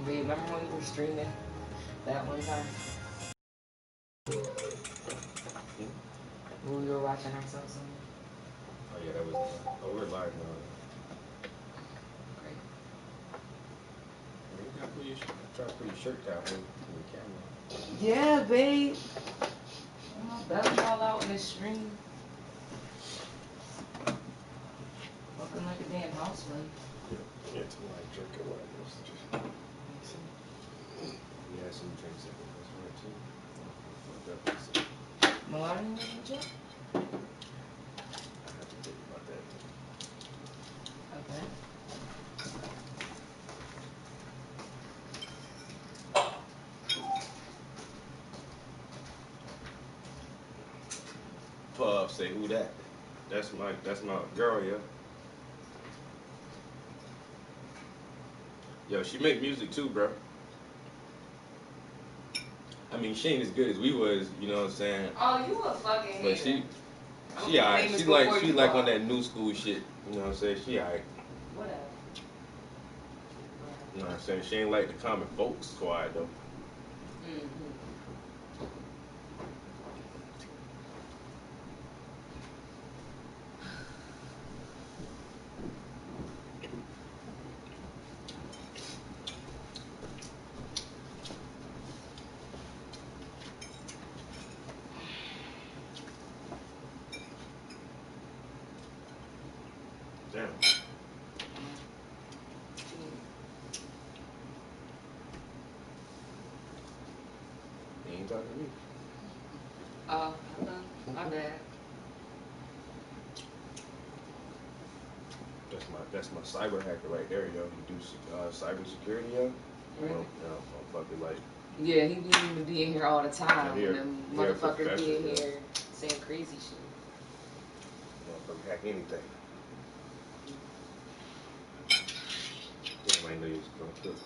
Remember when we were streaming that one time? When we were watching ourselves on. Oh yeah, that was. Oh, we're live now. Great. You gotta put your, try to put your shirt down in the camera. Yeah, babe. My belly all out in the stream. Looking like a damn housewife. Yeah, to like drink or whatever. We had some drinks at the restaurant too. Fucked up. Melania making drink? I have to think about that. Okay. Puff, say who that? That's my girl, yeah. Yo, she make music too, bro. I mean, she ain't as good as we was, you know what I'm saying? Oh, you a fucking But hater. she alright. She like on that new school shit. You know what I'm saying? She alright. Whatever. You know what I'm saying? She ain't like the common folks squad though. Mm-hmm. Damn. He ain't talking to me. Oh, my bad. That's my cyber hacker right there, yo. He do cyber security, yo. Really? Well, you know, motherfucker like. Yeah, he be even be in here all the time. Here, And the here, motherfucker be in professor, here saying crazy shit. Motherfucker hack anything. Damn, I didn't know you was gonna cook.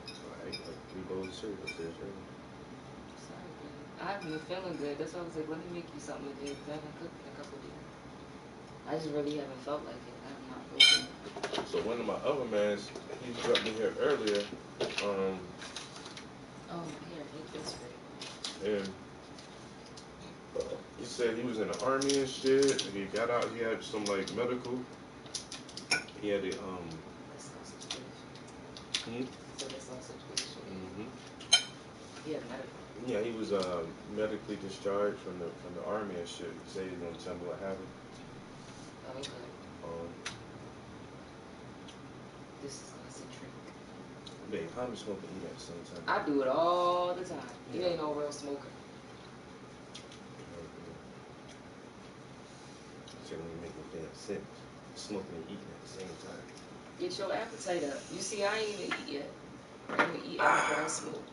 I ate like 3 bowls of cereal upstairs earlier. Sorry, baby. I haven't been feeling good. That's why I was like, let me make you something to do. I haven't cooked in a couple of days. I just really haven't felt like it. I'm not feeling it. So one of my other mans, he dropped me here earlier. Oh, here, eat this right. And he said he was in the army and shit. And he got out. He had some like medical. He had the That's sausage dish. So the sausage dish. Yeah, medical. Yeah, he was medically discharged from the army and shit. He said he was gonna tell me what happened. Oh, okay. This is concentrate. Babe, how am I smoking and eat at the same time? I do it all the time. You ain't no real smoker. Shit don't even make no damn sense. Smoking and eating at the same time. Get your appetite up. You see, I ain't even eat yet. I'm gonna eat after I smoke.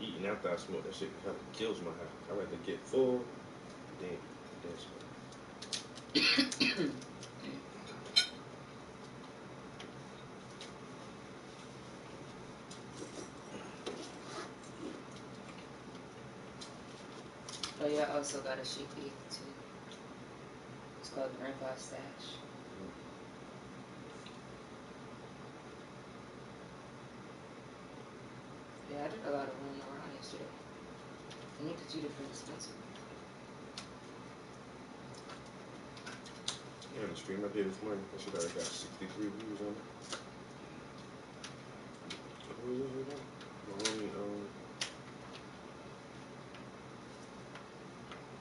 Eating after I smoke, that shit kind of kills my heart. I rather get full, then smoke. Oh yeah, I also got a shake egg too. It's called Grandpa's Stash. Yeah, I did a lot of running around yesterday. I went to 2 different dispensaries. Yeah, the stream I did this morning, I should already got 63 views on it. Who was it again?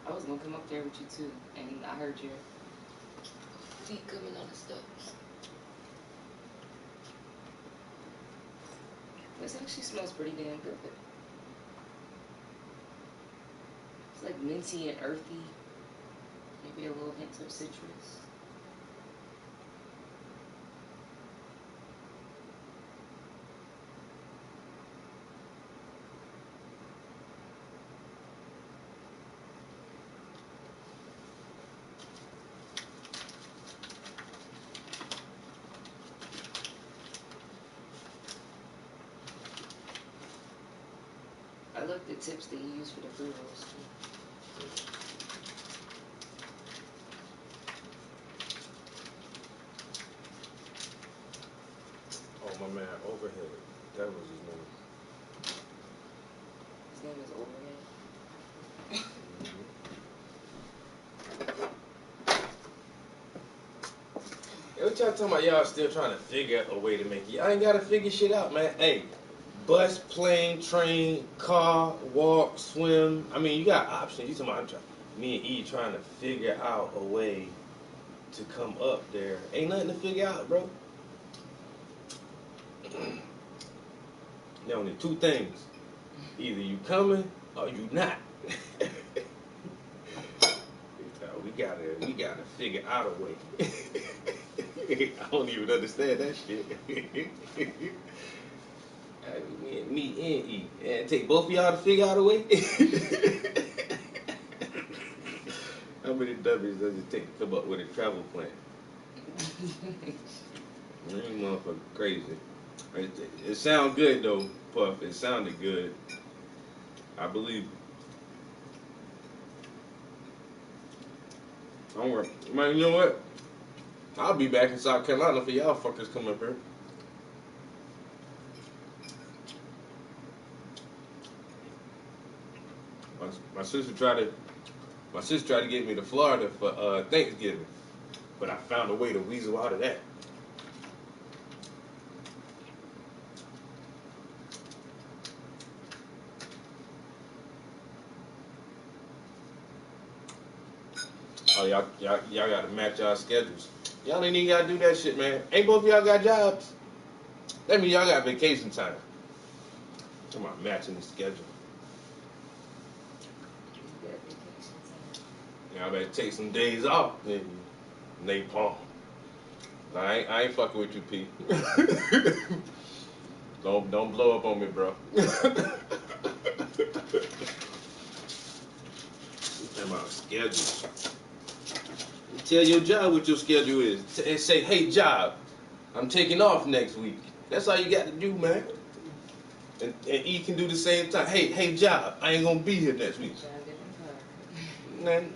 I was gonna come up there with you too, and I heard your feet coming on the steps. This actually smells pretty damn good. It's like minty and earthy. Maybe a little hint of citrus. I I looked at tips that he used for the free rolls too. Oh, my man, Overhead. That was his name. His name is Overhead. Hey, what y'all talking about? Y'all still trying to figure out a way to make it. I ain't gotta figure shit out, man. Hey, bus, plane, train, car, walk, swim. I mean, you got options. You talking about me and E trying to figure out a way to come up there. Ain't nothing to figure out, bro. There only two things. Either you coming or you not. We gotta figure out a way. I don't even understand that shit. Me and E. And take both of y'all to figure out a way. How many W's does it take to come up with a travel plan? You motherfucker crazy. It sound good though, Puff. It sounded good. I believe. Don't worry. Man, you know what? I'll be back in South Carolina for y'all fuckers come up here. My sister tried to get me to Florida for Thanksgiving, but I found a way to weasel out of that. Oh, y'all gotta match y'all schedules. Y'all ain't even gotta do that shit, man. Ain't both of y'all got jobs? That means y'all got vacation time. Talking about matching the schedule. Y'all better take some days off, nigga. Napalm. I ain't fucking with you, P. Don't blow up on me, bro. Talking about schedules. Tell your job what your schedule is. And say, hey, job, I'm taking off next week. That's all you got to do, man. And E can do the same time. Hey, job, I ain't gonna be here next week. Man,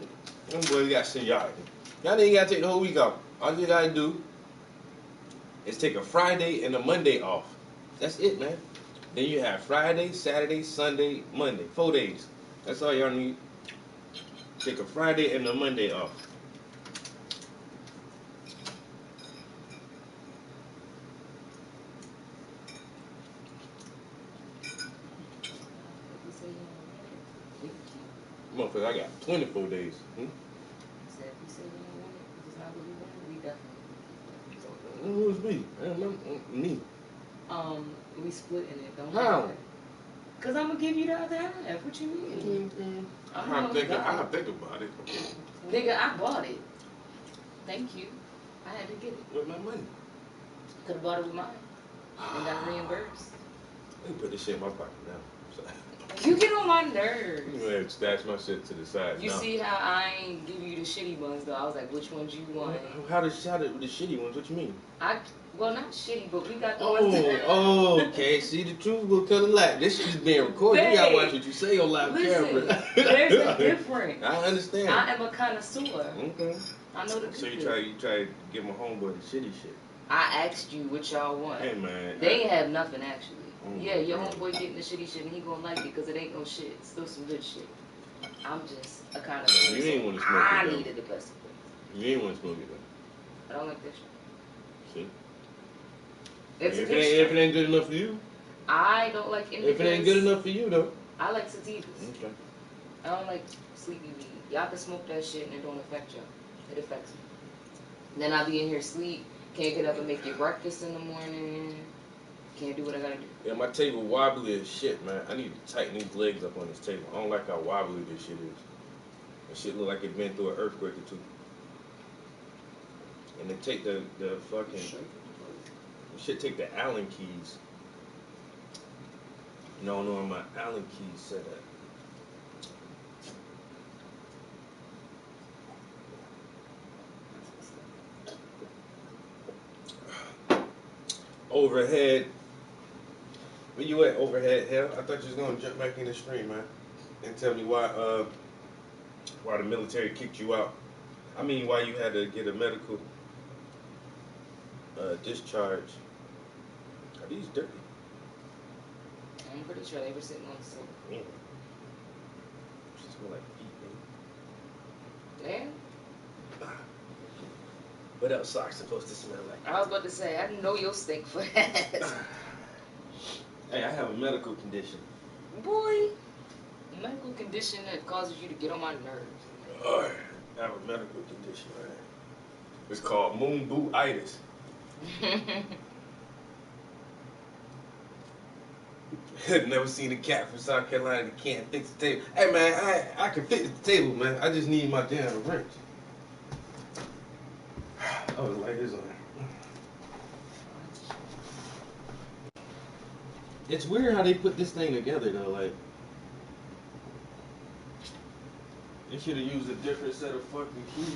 them boys got seniority. Y'all ain't gotta take the whole week off. All you gotta do is take a Friday and a Monday off. That's it, man. Then you have Friday, Saturday, Sunday, Monday. 4 days. That's all y'all need. Take a Friday and a Monday off. Motherfucker, I got 24 days. Who's me? Me. We splitting it, don't How? Cause I'm gonna give you the other half. What you mean? I'll think about it. Nigga, I bought it. Thank you. I had to get it. With my money. Could have bought it with mine and got reimbursed. Let me put this shit in my pocket now. You get on my nerves. I'm gonna have to stash my shit to the side. You see how I ain't give you the shitty ones though? I was like, which ones you want? How the shitty ones? What you mean? Well, not shitty, but we got the ones. Okay. See, the truth will come to light. This shit is being recorded. You gotta watch what you say on live camera. There's a difference. I understand. I am a connoisseur. Okay. I know the. So you try to give my homeboy the shitty shit. I asked you what y'all want. Hey man. They ain't have nothing actually. Yeah, your God. homeboy getting the shitty shit and he gonna like it because it ain't no shit. It's still some good shit. I'm just a kind of person. You ain't want to smoke I it though. needed the best of it. You ain't want to smoke it though. I don't like that shit. See? It's If it ain't good enough for you. I don't like indicas. If it ain't good enough for you though. I like sativas. Okay. I don't like sleepy weed. Y'all can smoke that shit and it don't affect y'all. It affects me. Then I'll be in here sleep. Can't get up and make your breakfast in the morning. Can't do what I gotta do. Yeah, my table wobbly as shit, man. I need to tighten these legs up on this table. I don't like how wobbly this shit is. This shit look like it been through an earthquake or two. And they take the fucking shit. Take the Allen keys. No, my Allen keys set up. Overhead Where you at, overhead hell? I thought you was gonna jump back in the stream, man, and tell me why the military kicked you out. I mean, why you had to get a medical discharge. Are these dirty? I'm pretty sure they were sitting on the sofa. Mm. Smell like feet, man. Man, What else socks supposed to smell like? I was about to say, I know your stink for ass. Hey, I have a medical condition. Boy, a medical condition that causes you to get on my nerves. I have a medical condition, man. It's called moon boot-itis. Never seen a cat from South Carolina that can't fix the table. Hey, man, I can fix the table, man. I just need my damn wrench. Oh, the light is on. It's weird how they put this thing together, though. Like, they should have used a different set of fucking keys.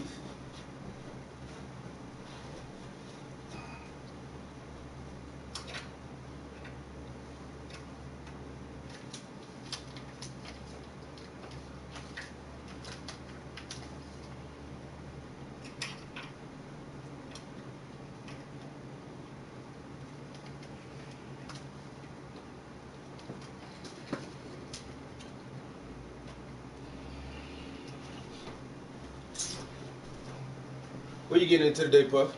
What you getting into today, Puff?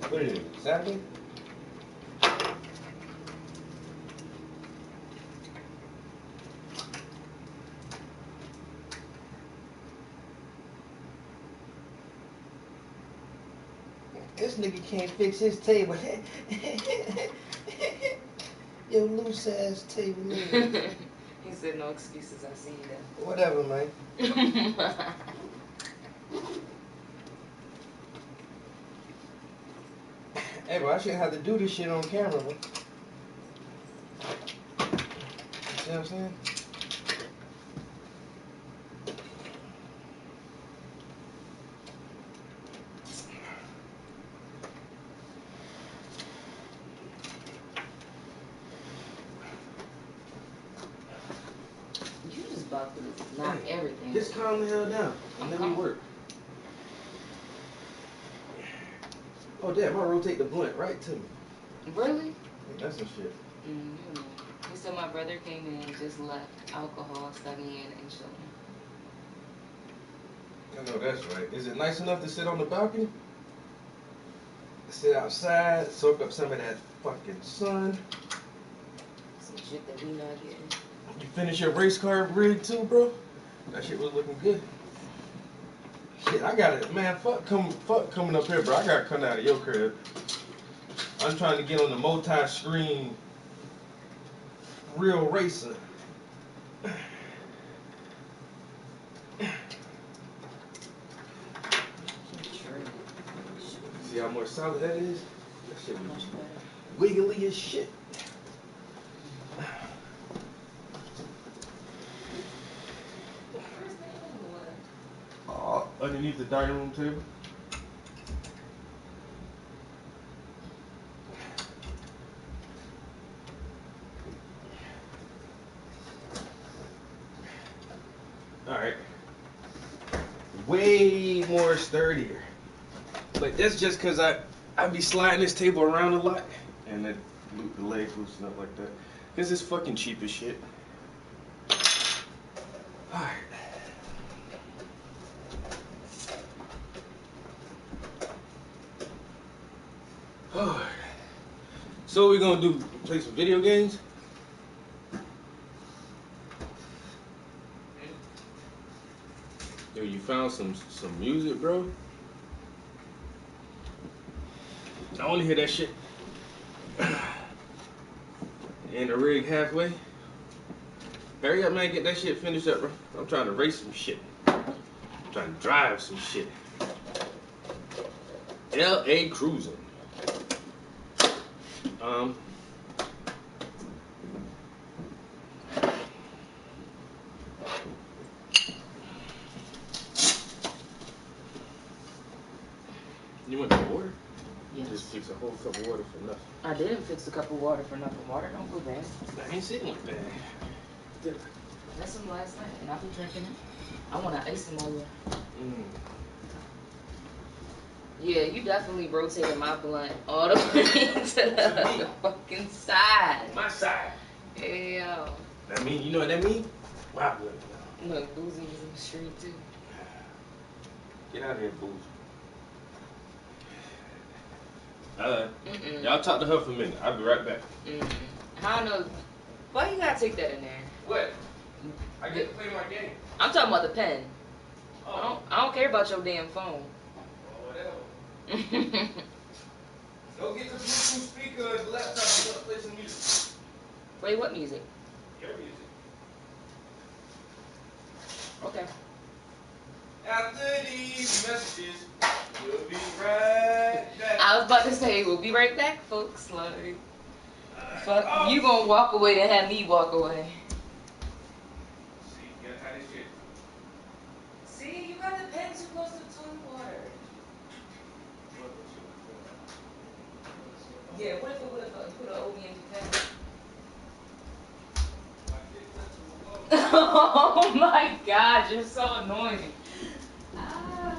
What is it, Saturday? This nigga can't fix his table. Yo, loose ass table. He said no excuses, I see that. Whatever, man. Hey, bro, I shouldn't have to do this shit on camera, man. See what I'm saying? You just about to knock everything. Just calm the hell down and let me work. Oh, damn, I rotate the blunt right to me. Really? That's some shit. Mm-hmm. He said my brother came in and just left alcohol, studying, and chilling. I know that's right. Is it nice enough to sit on the balcony? Sit outside, soak up some of that fucking sun. Some shit that we not getting. You finish your race car rig too, bro? That shit was looking good. Shit, I got it, man. Fuck coming up here, bro. I gotta come out of your crib. I'm trying to get on the multi-screen real racer. See how much solid that is? That shit was wiggly as shit. Underneath the dining room table. Alright. Way more sturdier. But that's just because I be sliding this table around a lot. And the legs loosen up like that. Because it's fucking cheap as shit. Alright. So what we gonna do? Play some video games? Yo, you found some music, bro? I wanna hear that shit. And the rig halfway. Hurry up, man, get that shit finished up, bro. I'm trying to race some shit. I'm trying to drive some shit. LA cruising. You went to order? Yes. Just fix a whole cup of water for nothing. I didn't fix a cup of water for nothing. Water don't go bad. I ain't sitting with bad. That's some last night, and I've been drinking it. I want to ice in my water. Yeah, you definitely rotated my blunt all the way to the other fucking side. My side. Yeah. That mean, you know what that mean? My blood. Look, Boozy was in the street too. Get out of here, Boozy. Y'all talk to her for a minute. I'll be right back. I don't know. Why you gotta take that in there? What? I get to play my game. I'm talking about the pen. Oh, I don't care about your damn phone. whatever. Go get the Bluetooth speaker and the laptop and play some music. Play what music? Your music. Okay. After these messages, we'll be right back. I was about to say, we'll be right back, folks. Like, fuck, you gonna walk away and have me walk away. See, you gotta have this shit. See, you got the pen too close to the toilet water. Yeah, what if you put an OB in your pen? Oh my God, you're so annoying. Ah.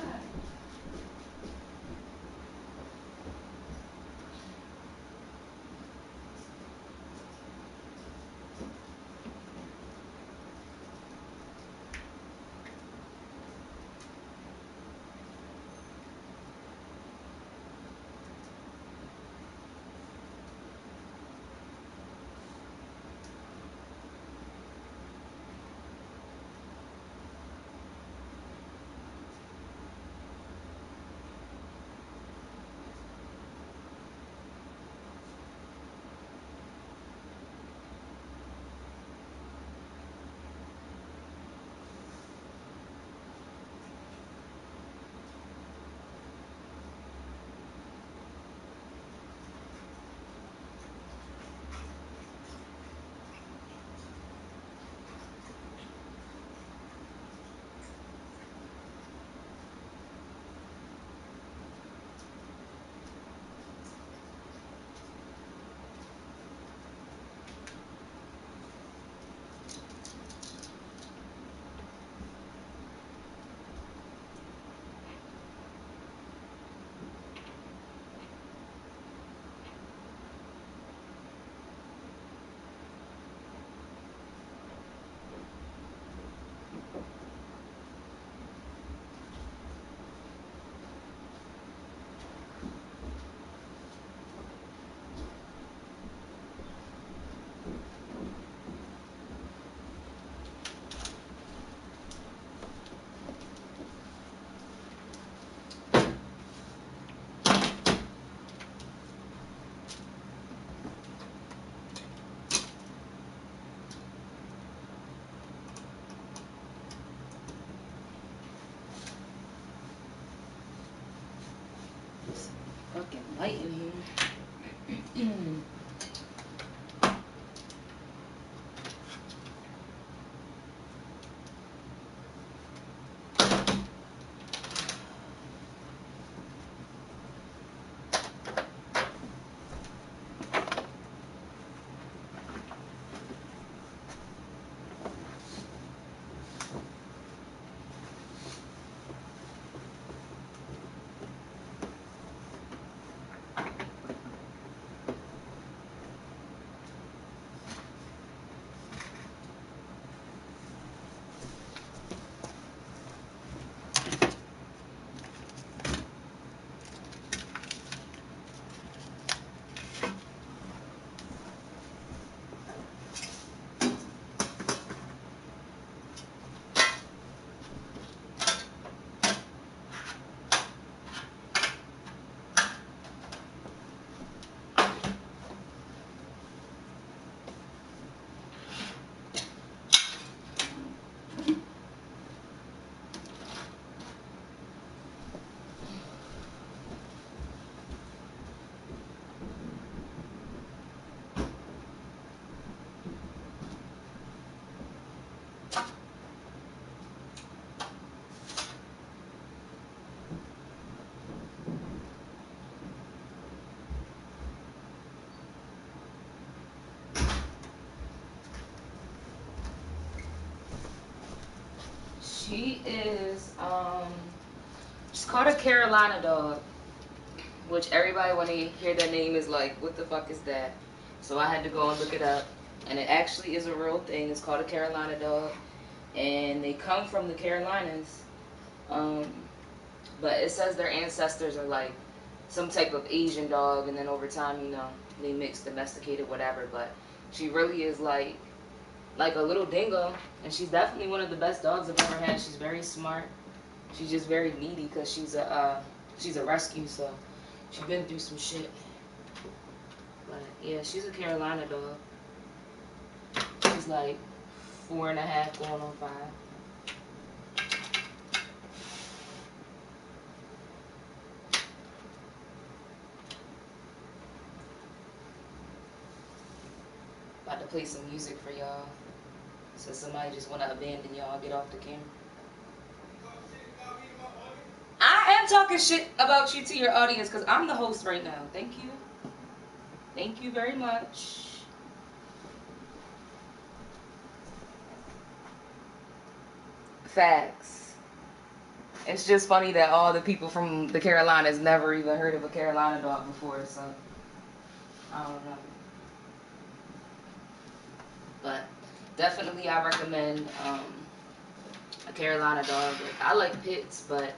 Fucking light in here. She is she's called a Carolina dog, which everybody when they hear that name is like, what the fuck is that? So I had to go and look it up, and it actually is a real thing. It's called a Carolina dog, and they come from the Carolinas. Um, but it says their ancestors are like some type of Asian dog, and then over time, you know, they mix domesticated, whatever. But she really is like a little dingo, and she's definitely one of the best dogs I've ever had. She's very smart. She's just very needy because she's a rescue, so she's been through some shit. But yeah, she's a Carolina dog. She's like 4.5 going on 5. About to play some music for y'all. So somebody just want to abandon y'all, get off the camera. I am talking shit about you to your audience because I'm the host right now. Thank you. Thank you very much. Facts. It's just funny that all the people from the Carolinas never even heard of a Carolina dog before, so I don't know. But definitely I recommend a Carolina dog. Like, I like pits, but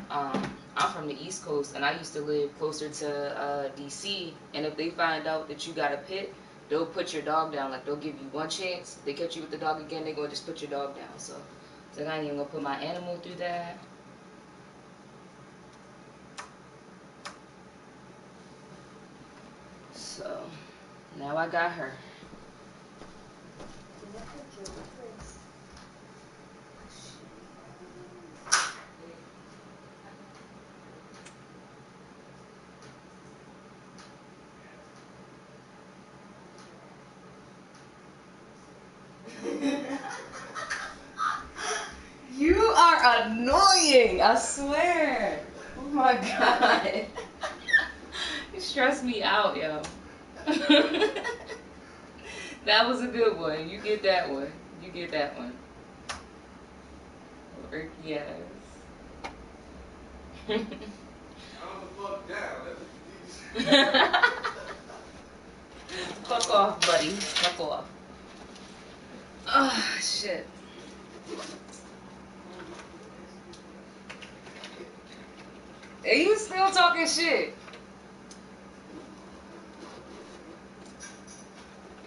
I'm from the East Coast, and I used to live closer to DC, and if they find out that you got a pit, they'll put your dog down. Like, they'll give you one chance. If they catch you with the dog again, they're going to just put your dog down. So it's like, I ain't even going to put my animal through that. So now I got her. You are annoying, I swear. Oh my god. You stress me out, yo. That was a good one. You get that one. You get that one. Yes. Calm the fuck down. Fuck off, buddy. Fuck off. Oh, shit. Are you still talking shit?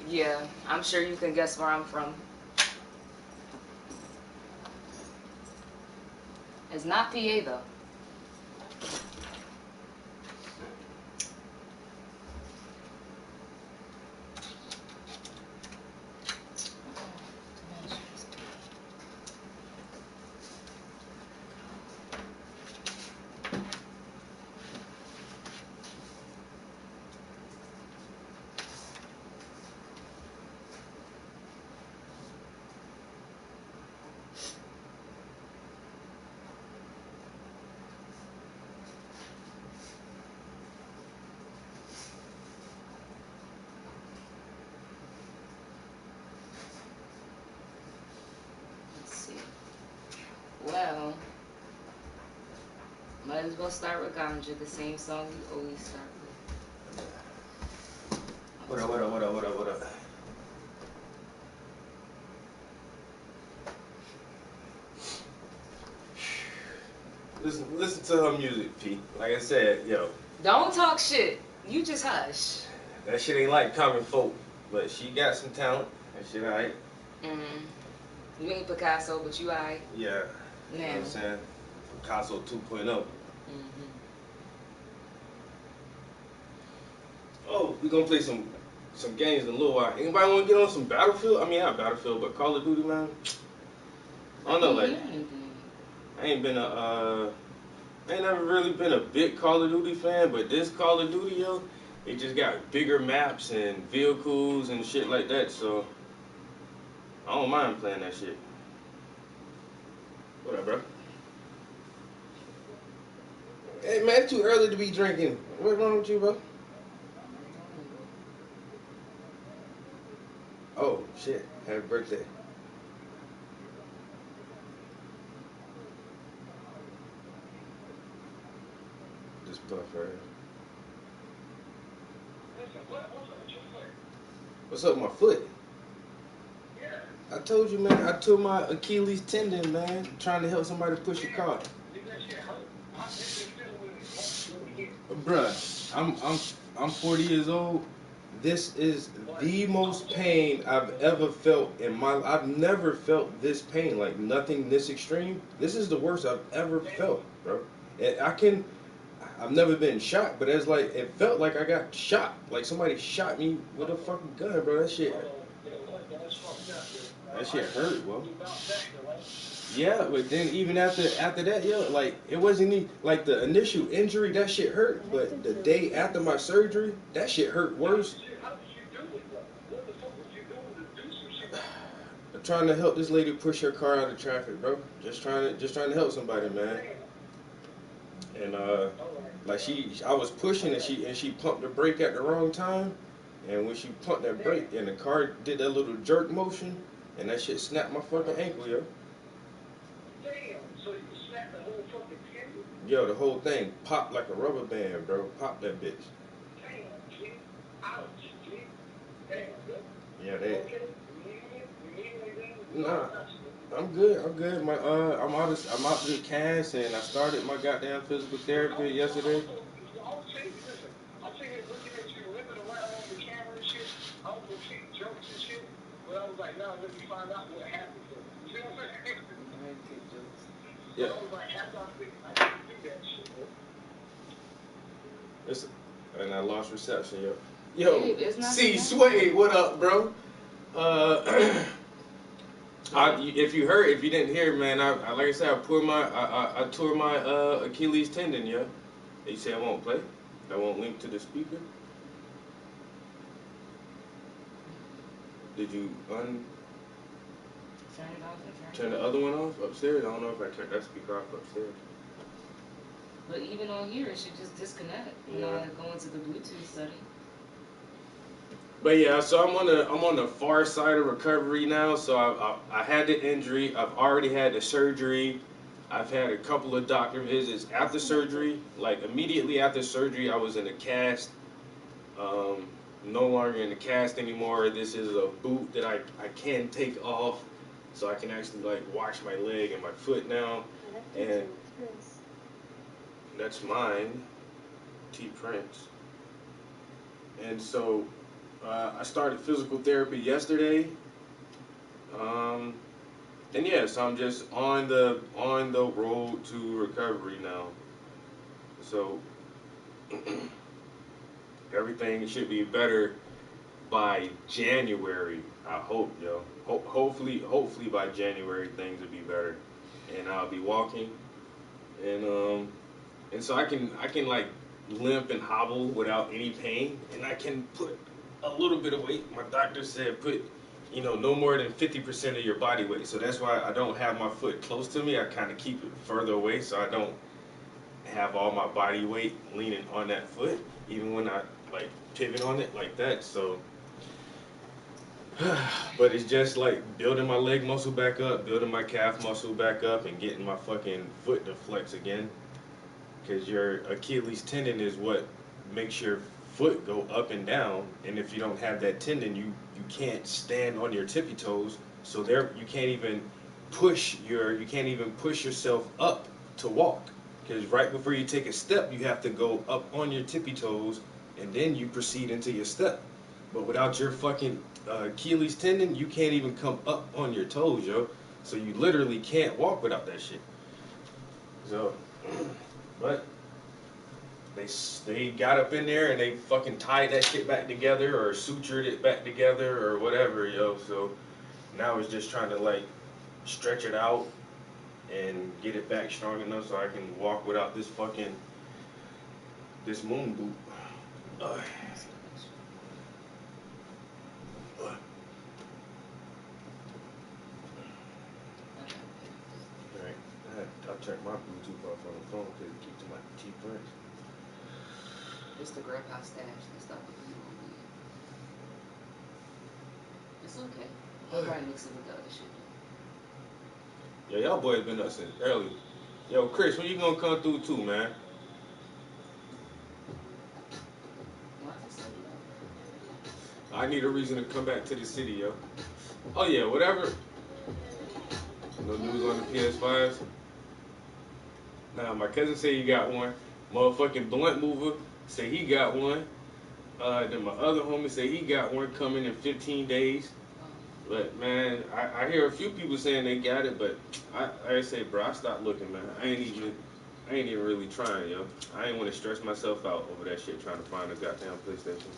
Yeah, I'm sure you can guess where I'm from. It's not PA, though. Well, might as well start with Ganja, the same song you always start with. What up? Listen to her music, P. Like I said, yo. Don't talk shit. You just hush. That shit ain't like common folk, but she got some talent. That shit alright. You ain't Picasso, but you alright. Yeah. You know Man. what I'm saying? Picasso 2.0. Oh, we gonna play some games in a little while. Anybody wanna get on some Battlefield? I mean, not Battlefield, but Call of Duty, man. I don't know, like, I ain't never really been a big Call of Duty fan, but this Call of Duty, yo, it just got bigger maps and vehicles and shit like that, so I don't mind playing that shit. What up, bro? Hey, man, it's too early to be drinking. What's wrong with you, bro? Oh, shit. Happy birthday. stuff, right? What's up with my foot? I told you, man, I tore my Achilles tendon, man, trying to help somebody push a car. Bruh, I'm 40 years old. This is the most pain I've ever felt in my life. I've never felt this pain, like nothing this extreme. This is the worst I've ever felt, bro. And I've never been shot, but it's like, it felt like I got shot. Like somebody shot me with a fucking gun, bro. That shit hurt, bro. Yeah, but then even after that, yo, like it wasn't even like the initial injury, that shit hurt, but the day after my surgery, that shit hurt worse. I'm trying to help this lady push her car out of traffic, bro. Just trying to help somebody, man. And like I was pushing and she pumped the brake at the wrong time, and when she pumped that brake and the car did that little jerk motion, and that shit snapped my fucking ankle, yo. Yo, the whole thing popped like a rubber band, bro. Pop that bitch. Yeah, Nah, I'm good. I'm out of the cast, and I started my goddamn physical therapy yesterday. Yeah. It's, and I lost reception, yo. Yo, C Sway, what up, bro? If you didn't hear, man, I like I said, I tore my Achilles tendon, yeah. They say I won't play. I won't link to the speaker. Did you Turn it off and turn the other one off upstairs? I don't know if I turned that speaker off upstairs. But even on here, it should just disconnect when I go into the Bluetooth setting. But yeah, so I'm on the far side of recovery now. So I had the injury. I've already had the surgery. I've had a couple of doctor visits after surgery. Like immediately after surgery, I was in a cast. No longer in the cast anymore. This is a boot that I can take off, so I can actually like wash my leg and my foot now. And that's mine, T Prince. And so I started physical therapy yesterday. And yeah, so I'm just on the road to recovery now. So everything should be better by January. I hope, yo. Hopefully by January things will be better, and I'll be walking, and so I can like limp and hobble without any pain, and I can put a little bit of weight. My doctor said put, no more than 50% of your body weight. So that's why I don't have my foot close to me. I kind of keep it further away so I don't have all my body weight leaning on that foot, even when I like pivot on it like that. So, but it's just like building my leg muscle back up, building my calf muscle back up, and getting my fucking foot to flex again. Because your Achilles tendon is what makes your foot go up and down, and if you don't have that tendon, you can't stand on your tippy toes. So there, you can't even push yourself up to walk. Because right before you take a step, you have to go up on your tippy toes, and then you proceed into your step. But without your fucking Achilles tendon, you can't even come up on your toes, yo. So you literally can't walk without that shit. So, but they got up in there and they fucking tied that shit back together or sutured it back together or whatever, yo. So now it's just trying to like stretch it out and get it back strong enough so I can walk without this moon boot. Alright, I'll turn my Bluetooth off on the phone because it keeps my T Prince. It's the grandpa stash that stopped the blue on me. It's okay. I'll probably mix it with the other shit. Yo, y'all boys been up since early. Yo, Chris, when you gonna come through too, man? I need a reason to come back to the city, yo. Oh yeah, whatever. No news on the PS5s. Nah, my cousin said he got one. Motherfucking Blunt Mover said he got one. Then my other homie said he got one coming in 15 days. But man, I hear a few people saying they got it, but I say, bro, I stopped looking, man. I ain't even really trying, yo. I ain't want to stress myself out over that shit trying to find a goddamn PlayStation.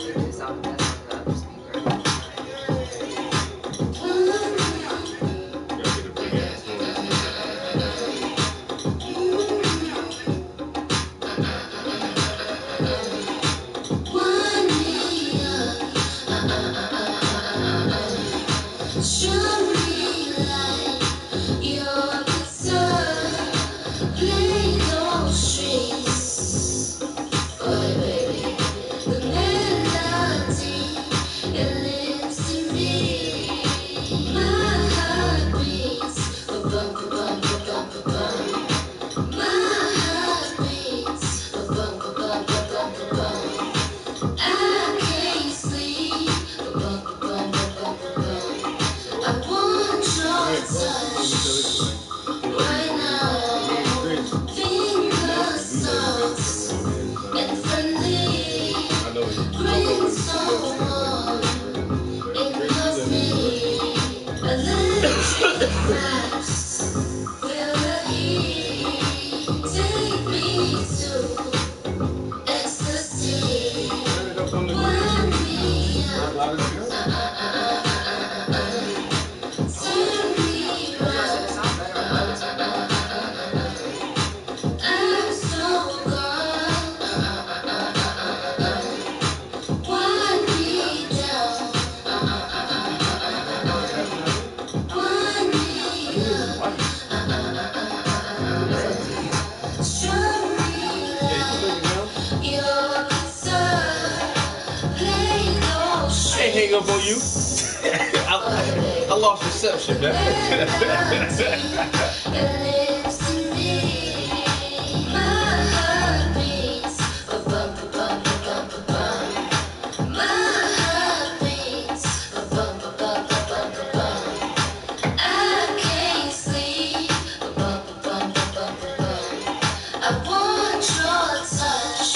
It's out the other speaker. Gotta get a big ass Show me like you're concerned. Play those strings, boy, baby. The melody it lives in me. My heart beats, ba bum ba bum ba bum ba bum. My heart beats, ba bum ba bum ba bum ba bum. I can't sleep, ba bum ba bum ba bum ba bum. I want your touch right now. Finger soft and friendly, green so warm. It loves me. Electric flash, feel the heat. Take me to ecstasy. Wind me up, turn me round. I'm so gone. Wind me down. Wind me up. Show me like you're concerned. Play those I ain't hang up on you. I lost reception, man. it lives in me. My heart beats, ba bum ba bum ba bum ba bum. My heart beats, ba bum ba bum ba bum ba bum. I can't sleep, ba bum ba bum ba bum ba bum. I want your touch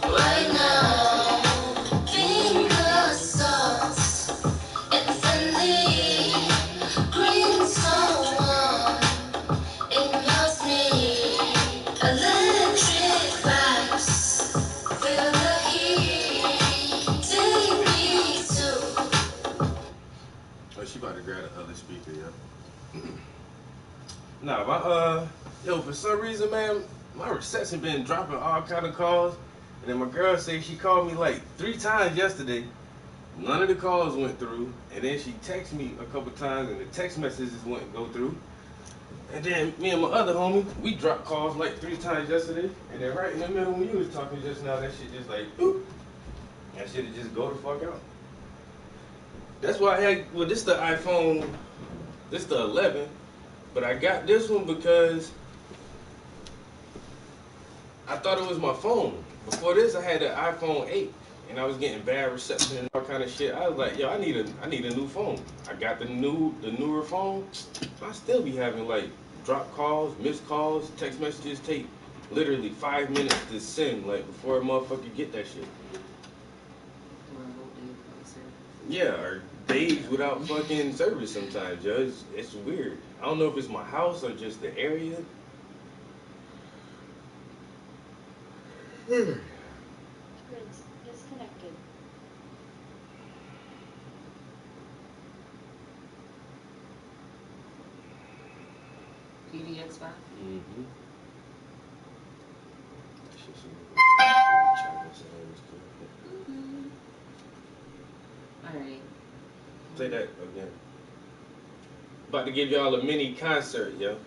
right now. Fingers soft and friendly, green so warm. It loves me. Electric vibes, feel the heat. Take me to. Oh, she about to grab the other speaker, yo. Nah, yo, for some reason, man, my reception been dropping all kind of calls. And then my girl say she called me like 3 times yesterday. None of the calls went through. And then she texted me a couple times and the text messages wouldn't go through. And then me and my other homie, we dropped calls like 3 times yesterday. And then right in the middle when you was talking just now, that shit just like, boop. That shit just go the fuck out. That's why I had, well, this the iPhone, this the 11. But I got this one because I thought it was my phone. Before this, I had an iPhone 8, and I was getting bad reception and all kind of shit. I was like, yo, I need a new phone. I got the newer phone. I still be having like drop calls, missed calls, text messages take literally 5 minutes to send, like before a motherfucker get that shit. Yeah, or days without fucking service sometimes, yo. It's weird. I don't know if it's my house or just the area. Grids disconnected. PDX5. Mm-hmm. Alright. Say that again. About to give y'all a mini concert, yo.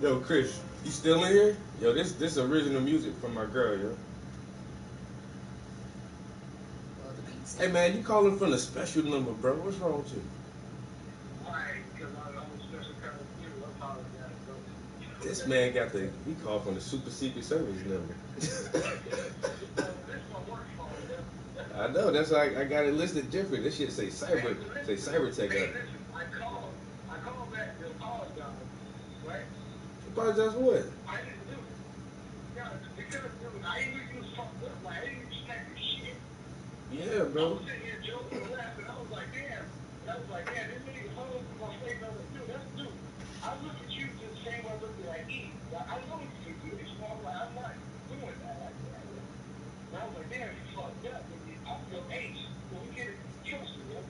Yo, Chris, you still in here? Yo, this original music from my girl, yo. Well, the beats. Hey man, you calling from the special number, bro? What's wrong with you? This man got he called from the super secret service number. I know, that's why I got it listed different. This shit say cyber tech on it. I called back to apologize, right? Apologize for what? I didn't do it. Yeah, because dude, I even used fucked up. Like, I didn't even snap your shit. Yeah, I bro. was sitting here joking and laughing. I was like, damn. This nigga hung up my face. I was like, dude, that's dude. I look at you just the same way I look at E. Like, I know you do this. So I'm like, I'm not doing that like that. And I was like, damn, you fucked up. I'm your ace. Well, we get it. Trust me, yo.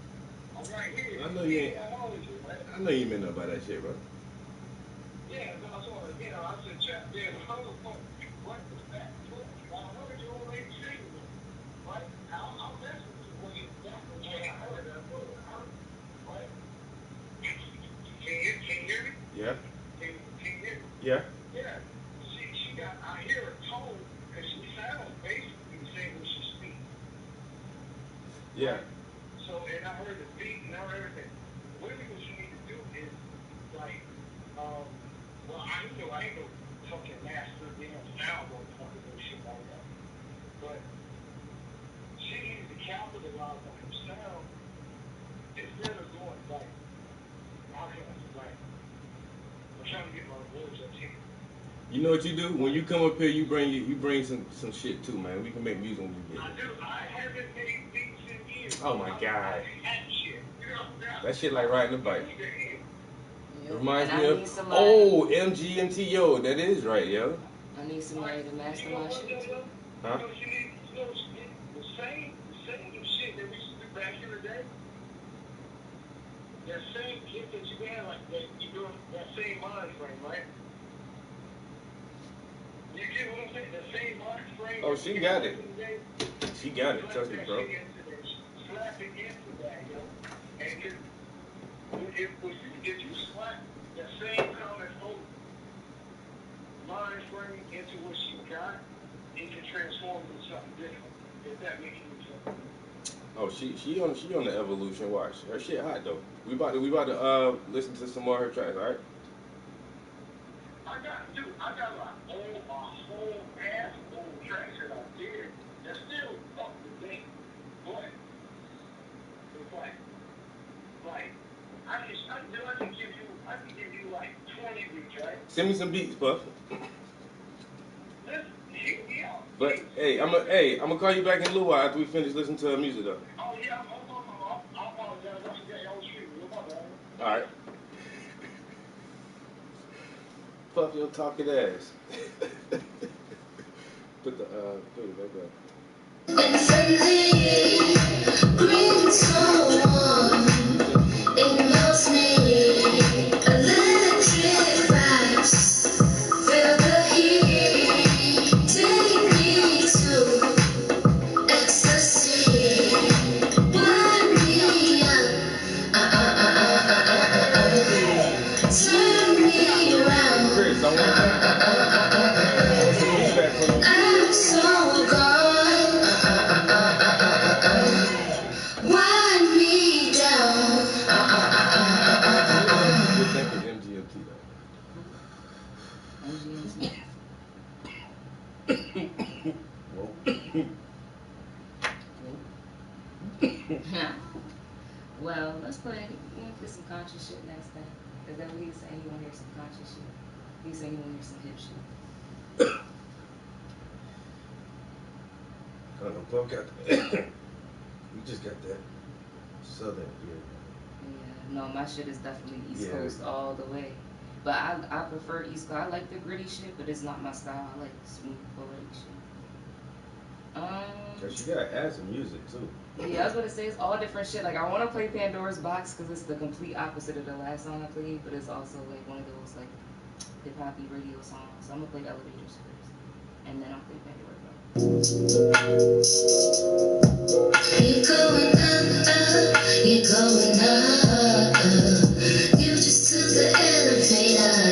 I'm right here. I know you ain't. I'm always here, right? I know you meant nothing about that shit, bro. Yeah, no, I saw it. I said, Chap, damn, how the fuck? What was that? I know that your old lady singing with me, right? I'll mess with you when you that was when I heard that word, right? Can you hear me? Yeah. Can you hear me? Yeah. Yeah. She got, I hear her tone, because she sounds basically the same when she speaks. Yeah. So, and I heard the beat and I heard everything. Really what you need to do is, like, well, I ain't no fucking master damn sound or fucking no shit like that. But she needs to capitalize on her sound instead of going like, how can I like, I'm trying to get my words up here. You know what you do? When you come up here, you bring some shit too, man. We can make music when you get I here. do. I haven't made beats in years. Oh my God. Shit. You know, That shit like riding a bike. Yep. Reminds And me I of need somebody. MGMT, yo. That is right, yo. I need somebody to master my shit too. Huh? The same shit that we used to do back in the day. That same kid that you had, like that, you doing that same mind frame, right? You get what I'm saying? The same mind frame. Oh, she got it. She got it. Trust me, bro. Slap it into that, yo. And if you slap that same common hope mind frame into what she got, it can transform into something different. If that makes any sense. Oh, she on the evolution. Watch her shit hot though. We about to listen to some more of her tracks, all right? I got a whole ass old tracks that I did that's still up to date, but it's like I can give you like 20 beats, right? Send me some beats, Puff. Listen, yeah. But hey, I'm gonna call you back in a little while after we finish listening to her music though. Oh yeah, I apologize. I forgot y'all was shooting. My bad. All right. Puff your talking ass. Put it back up. Green so warm, it melts me. Electric vibes, feel the heat. Take me to ecstasy. Wind me up, turn me around. Chris, I want some feedback from you. I'm so gone. Wind me down. What do you think of MGMT Well, let's play. You want to play some conscious shit next time? Is that what he's saying? You want to hear some conscious shit? He's saying you want to hear some hip shit. I don't know, Puff got we just got that southern here. Yeah, no, my shit is definitely East Yeah. Coast all the way. But I prefer East Coast. I like the gritty shit, but it's not my style. I like smooth, poetic shit. Cause you gotta add some music too. Yeah, I was gonna say it's all different shit. Like I want to play Pandora's Box because it's the complete opposite of the last song I played, but it's also like one of those like hip hoppy radio songs. So I'm gonna play Elevators first, and then I'll play Pandora's Box. You're going up, you're going up. You just took the elevator.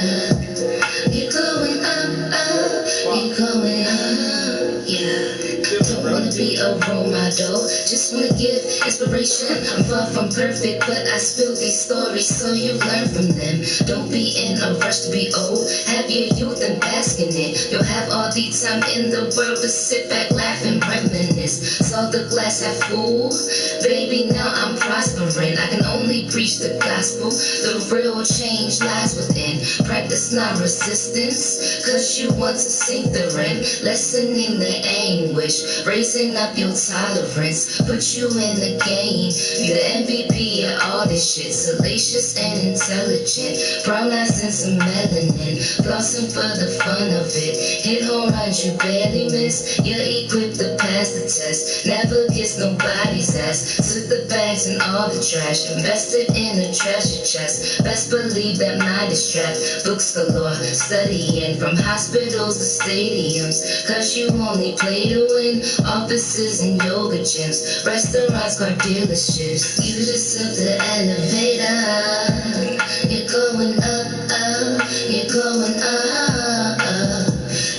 be a role model. Just wanna give inspiration. I'm far from perfect, but I spill these stories so you learn from them. Don't be in a rush to be old. Have your youth and bask in it. You'll have all the time in the world to sit back, laugh, and reminisce. Saw the glass half full. Baby, now I'm prospering. I can only preach the gospel. The real change lies within. Practice non-resistance, cause you want to sink the rent. Lessening the anguish, raising up your tolerance. Put you in the game. You're the MVP of all this shit. Salacious and intelligent. Brown eyes and some melanin. Flossing for the fun of it. Hit home runs you barely miss. You're equipped to pass the test. Never kiss nobody's ass. Took the bags and all the trash. Invested in a treasure chest. Best believe that mind is strapped. Books galore. Studying from hospitals to stadiums. Cause you only play to win. Offices and yoga gyms. Restaurants, car dealerships. You just took the elevator. You're going up, up. You're going up, up.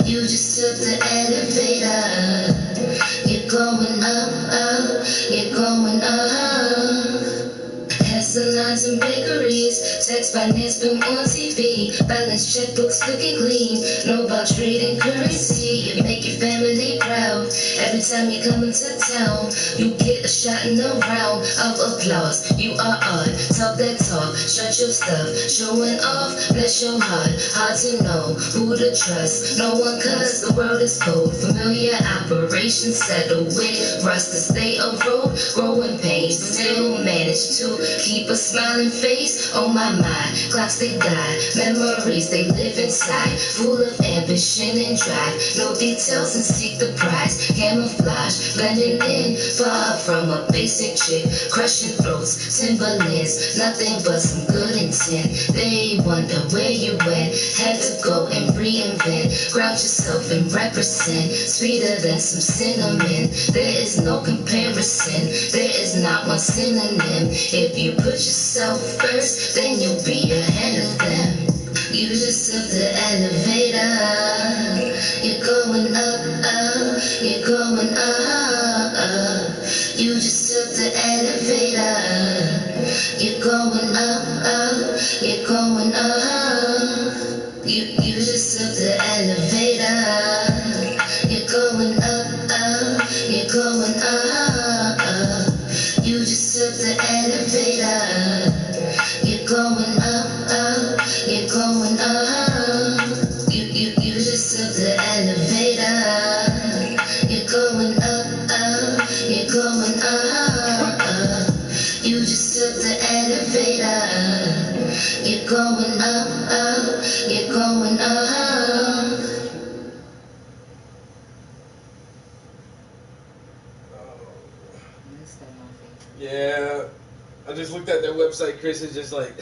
You just took the elevator. You're going up, up. You're going up. Salons and bakeries, text finance film on TV, balance checkbooks looking clean, know about trading currency, it make your family proud. Every time you come into town, you get a shot in a round of applause. You are odd, talk that talk, shut your stuff, showing off, bless your heart. Hard to know who to trust, no one cause the world is cold. Familiar operations settle with rust to stay afloat, growing pains, still manage to keep a smiling face. Oh my mind, clocks they die, memories they live inside, full of ambition and drive. No details and seek the prize. Camouflage, blending in, far from a basic chick. Crushing throats, Timberlands, nothing but some good intent. They wonder where you went. Had to go and reinvent. Ground yourself and represent. Sweeter than some cinnamon. There is no comparison. There is not one synonym. If you put yourself first, then you'll be ahead of them. You just took the elevator. You're going up, up. You're going up, up. You just took the elevator. You're going up, up. You're going up. You just took the elevator. You're going up, up. You're going up, up. You just took the elevator. You're going up, up. You're going up. You just took the elevator. You're going up, up. You're going up, up. You just took the elevator. You're going up, up. You're going up. Yeah, I just looked at their website, Chris. It's just like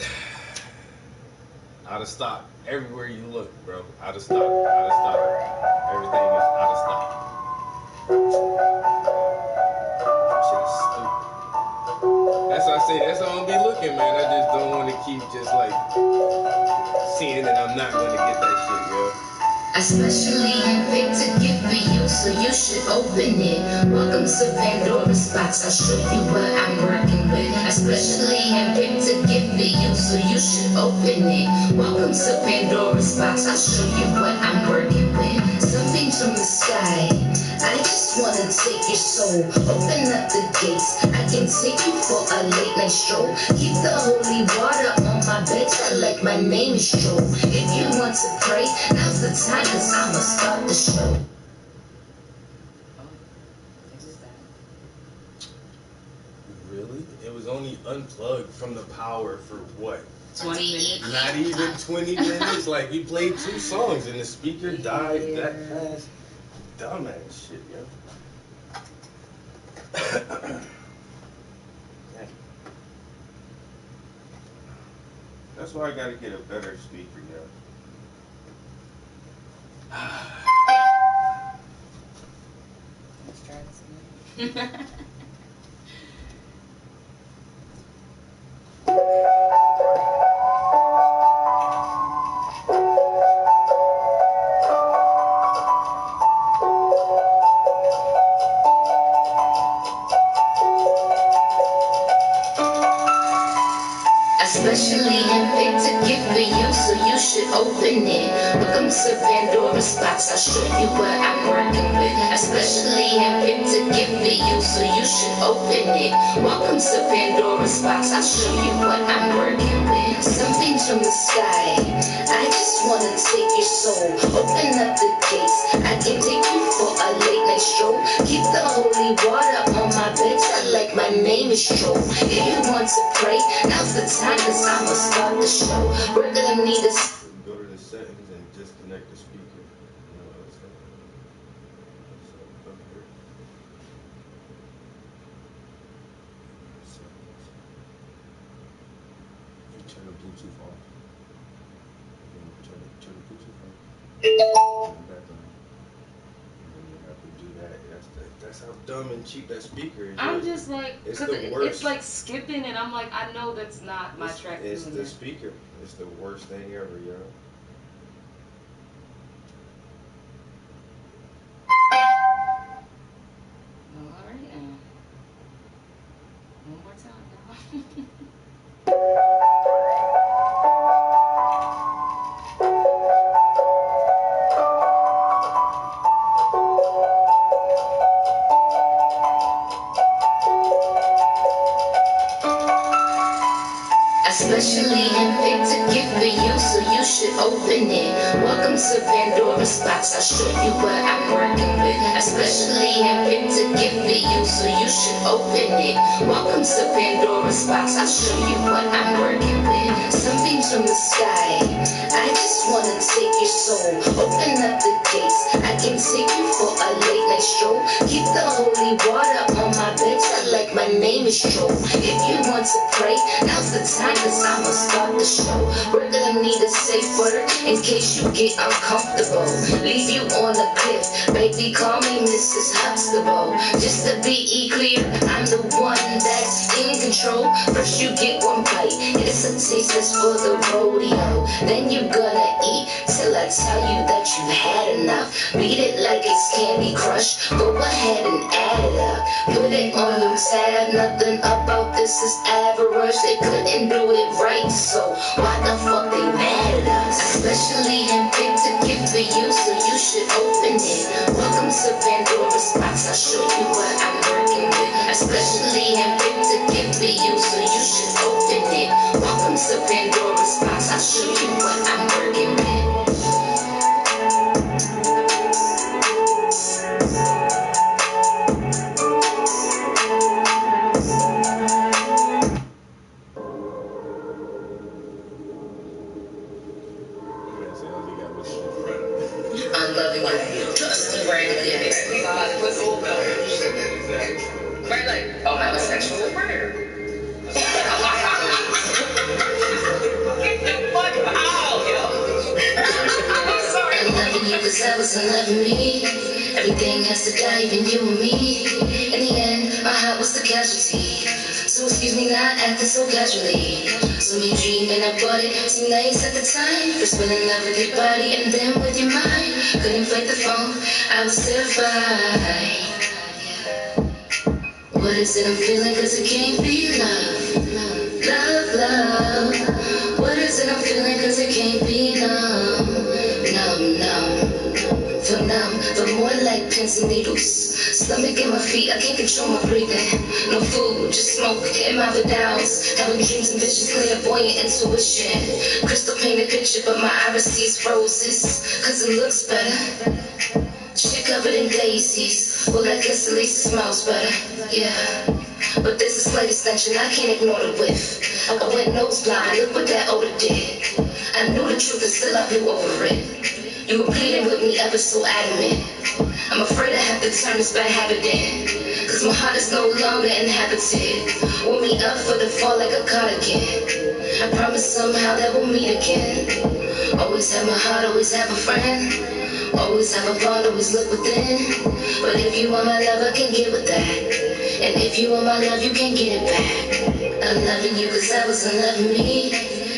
out of stock everywhere you look, bro. Out of stock, out of stock. Everything is out of stock. Shit is stupid. That's why I say that's how I'm gonna be looking, man. I just don't want to keep just like seeing that I'm not gonna get that shit, yo. Especially handpicked to give for you, so you should open it. Welcome to Pandora's box, I'll show you what I'm working with. Especially handpicked to give for you, so you should open it. Welcome to Pandora's box, I'll show you what I'm working with. Something from the sky, I just wanna take your soul. Open up the gates, I can take you for a late night stroll. Keep the holy water on my bed, I like my name is Joe. If you want to pray, now's the time. Cause I'ma start the show. Really? It was only unplugged from the power for what? 20 minutes? Not even 20 minutes? Like, we played 2 songs and the speaker died that fast. Dumbass shit, yo. That's why I gotta get a better speaker, yo. Let's try this again. it. Welcome to Pandora's box. I'll show you what I'm working with. Especially handpicked to give for you, so you should open it. Welcome to Pandora's box. I'll show you what I'm working with. Something from the sky. I just wanna take your soul. Open up the gates. I can take you for a late night stroll. Keep the holy water on my bed. Tell like my name is Joe. If you want to pray, now's the time, cause I'ma start the show. We're gonna need a Go to the settings and disconnect the speaker. You know what I'm saying? So, up here. Settings. You turn the Bluetooth off. Turn the Bluetooth off. Turn it back on. And then you have to do that. That's how dumb and cheap that speaker is. I'm just like, It's because the worst. it's like skipping, and I'm like, I know that's not my track. It's doing the that. speaker. It's the worst thing ever, yo. Well, all right, then. One more time, y'all. especially handpicked to give for you, so you should open it. Welcome to Pandora's box. I'll show you what I'm working with. Especially handpicked to give for you, so you should open it. Welcome to Pandora's box. I'll show you what I'm working with. Something from the sky. I just wanna take your soul. Open up the gates. I can take you for a late night stroll. Keep the holy water on my bed. Tell like my name is Joe. If you want to pray, now's the time, cause I'ma start the show. We're gonna need a safe word in case you get uncomfortable. Leave you on a cliff, baby, call me Mrs. Huxtable. Just to be clear, I'm the one that's in control. First you get one bite, it's a taste that's for the rodeo. Then you're gonna eat till I tell you that you had enough. Beat it like it's Candy Crush, go ahead and add it up. Put it on your tab, nothing about this is average. They couldn't do it right, so why the fuck they mad at us? Especially handpicked to give for you, so you should open it. Welcome to Pandora's box, I'll show you what I'm working with. Especially handpicked to give for you, so you should open it. Welcome to Pandora's box, I'll show you what I'm working with. I'm loving you. Just right there. Right, like, oh, I'm a sexual predator. Get the fuck out, yo. I'm sorry. I'm loving you cause I was loving me. Everything has to die, even you and me. In the end, my heart was the casualty. So excuse me not acting so casually. So me dreaming I bought it, seemed nice at the time. First fell in love with your body and then with your mind. Couldn't fight the phone, I was terrified. What is it I'm feeling, cause it can't be love. Love, love. What is it I'm feeling, cause it can't be numb. Numb, numb. Feel numb, but more like pins and needles. Stomach in my feet, I can't control my breathing. No food, just smoke in my vitals. Having dreams and visions, clairvoyant intuition. Crystal painted picture, but my iris sees roses. Cause it looks better. Shit covered in daisies. Well, I guess at least it smells better. Yeah. But there's a slight extension, I can't ignore the whiff. I went nose blind, look what that odor did. I knew the truth and still I blew over it. You were pleading with me ever so adamant. I'm afraid I have to turn this bad habit in. Cause my heart is no longer inhabited. Warm me up for the fall like a cardigan. I promise somehow that we'll meet again. Always have my heart, always have a friend. Always have a bond, always look within. But if you want my love, I can get with that. And if you want my love, you can get it back. I'm loving you cause I was loving me.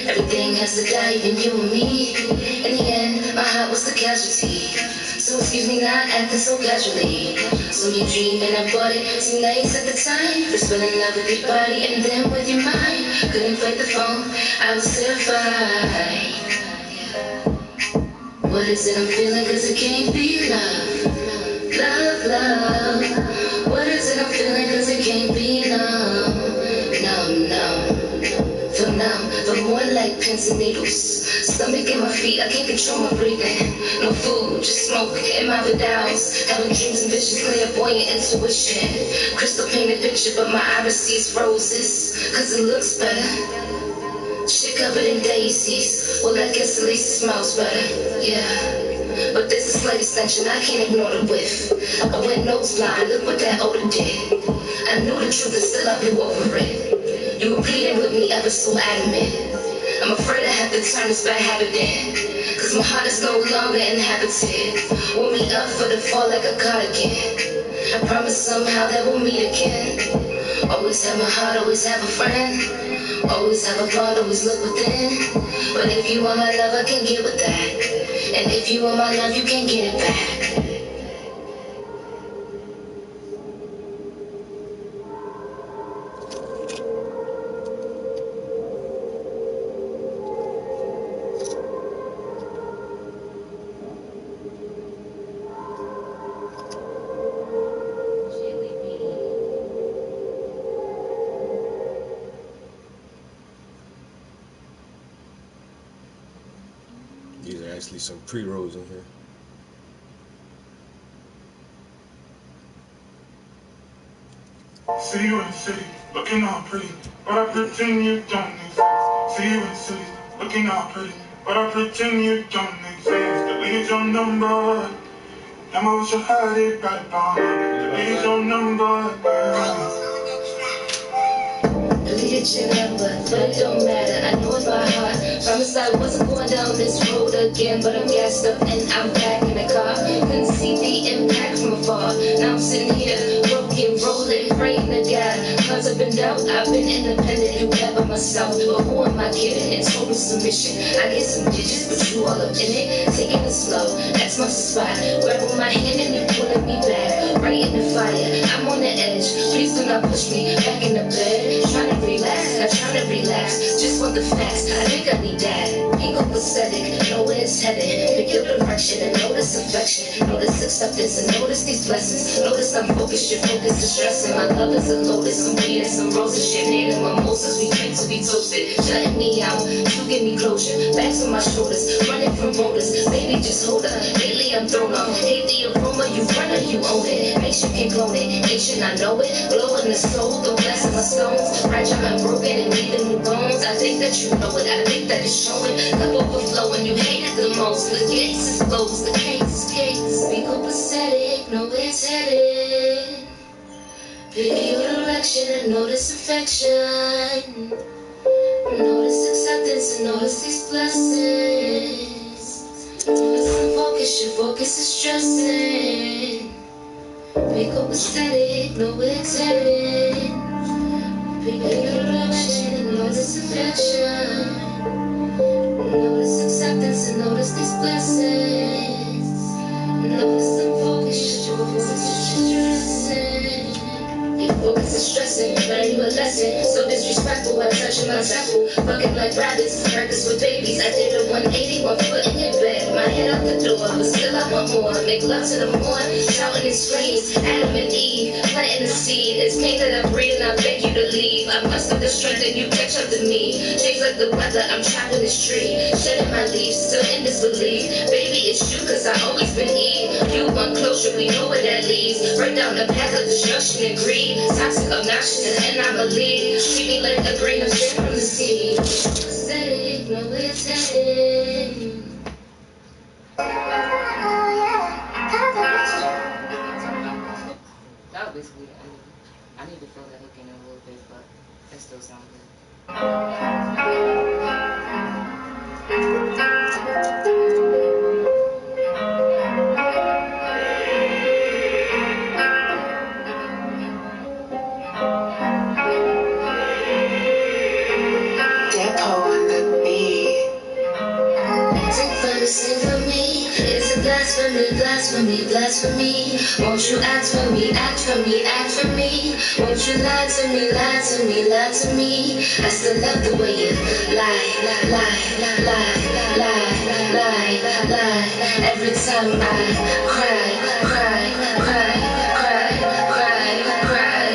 Everything has to die, even you and me. In the end, my heart was the casualty. So excuse me not acting so casually. So me dreaming I bought it, seemed nice at the time. First fell in love with your body and then with your mind. Couldn't fight the phone, I was terrified. What is it I'm feeling? Cause it can't be love. Love, love. What is it I'm feeling? Cause it can't be love. No, no. For now, but more like pins and needles. Stomach in my feet, I can't control my breathing. No food, just smoke in my vidals. Having dreams and visions, clairvoyant intuition. Crystal painted picture, but my iris sees roses. Cause it looks better. Shit covered in daisies. Well, I guess at least it smells better. Yeah. But there's a slight extension, I can't ignore the whiff. I went nose blind, look what that odor did. I knew the truth and still I blew over it. You were pleading with me ever so adamant. I'm afraid I have to turn this bad habit in. Cause my heart is no longer inhabited. Warm me up for the fall like a cardigan. I promise somehow that we'll meet again. Always have my heart, always have a friend. Always have a thought, always look within. But if you want my love, I can get with that. And if you want my love, you can get it back. These are actually some pre-rolls in here. See you in the city, looking all pretty, but I pretend you don't exist. See you in the city, looking all pretty, but I pretend you don't exist. Delete your number, damn, I wish I had it right by me. Delete your number. Deleted your number, but it don't matter. I know it's my heart. Promise I wasn't going down this road again, but I'm gassed up and I'm back in the car. Couldn't see the impact from afar. Now I'm sitting here, broken, rolling, praying to God. Cause I've been doubt, I've been independent, you by myself. But who am I kidding? In total submission. I get some digits, but you all up in it. Taking it slow, that's my spot. Grabbing my hand and you're pulling me back. Right in the fire, I'm on the edge. Please do not push me back in the bed. Trying to relax, not trying to relax. Just want the facts, I think I need that. Ego pathetic, know where it's headed. Pick your direction and notice affection. Notice acceptance and notice these blessings. Notice I'm focused, your focus is stressing. My love is a lotus, some weed and some roses. Champagne and mimosas, we claim to be toasted. Shutting me out, you give me closure. Backs on my shoulders, running from voters. Baby, just hold up. Lately I'm thrown off. Hate the aroma, you run it, you own it. Make sure you can clone it. Ancient, I know it. Glow in the soul, the blessing my stones. Fragile and broken and needing new bones. I think that you know it, I think that it's showing. Cup overflowing, you hate it the most. The gates is closed, the gates. We go pathetic, know where it's headed. Pick your direction and notice affection. Notice acceptance and notice these blessings. Notice some focus, your focus is stressing. Pick up aesthetic, know where it's headed. Pick your direction and notice affection. Notice acceptance and notice these blessings. Notice some focus, your focus is stressing. Your focus is stressing, learn you a lesson. So disrespectful, I'm touching my temple. Fucking like rabbits, practice with babies. I did a 180, 1 foot in your bed. My head out the door, but still I want more. Make love to the morn, shouting and screams. Adam and Eve, planting the seed. It's pain that I breathe and I beg you to leave. I muster the strength and you catch up to me. Change like the weather, I'm trapped in this tree. Shedding my leaves, still in disbelief. Baby, it's you, cause I always been Eve. You want closure, we know where that leads. Right down the path of destruction and greed. Toxic, obnoxious, and I believe. Treat me like a grain of shit from the sea. Pathetic, know where it's headed. That was basically the end of it. I need to fill that hook in a little bit, but it still sounds good. me? Is it blasphemy, blasphemy, blasphemy? Won't you act for me, act for me, act for me? Won't you lie to me, lie to me, lie to me? I still love the way you lie, lie, lie, lie, lie, lie, lie. Every time I cry, cry, cry, cry, cry, cry.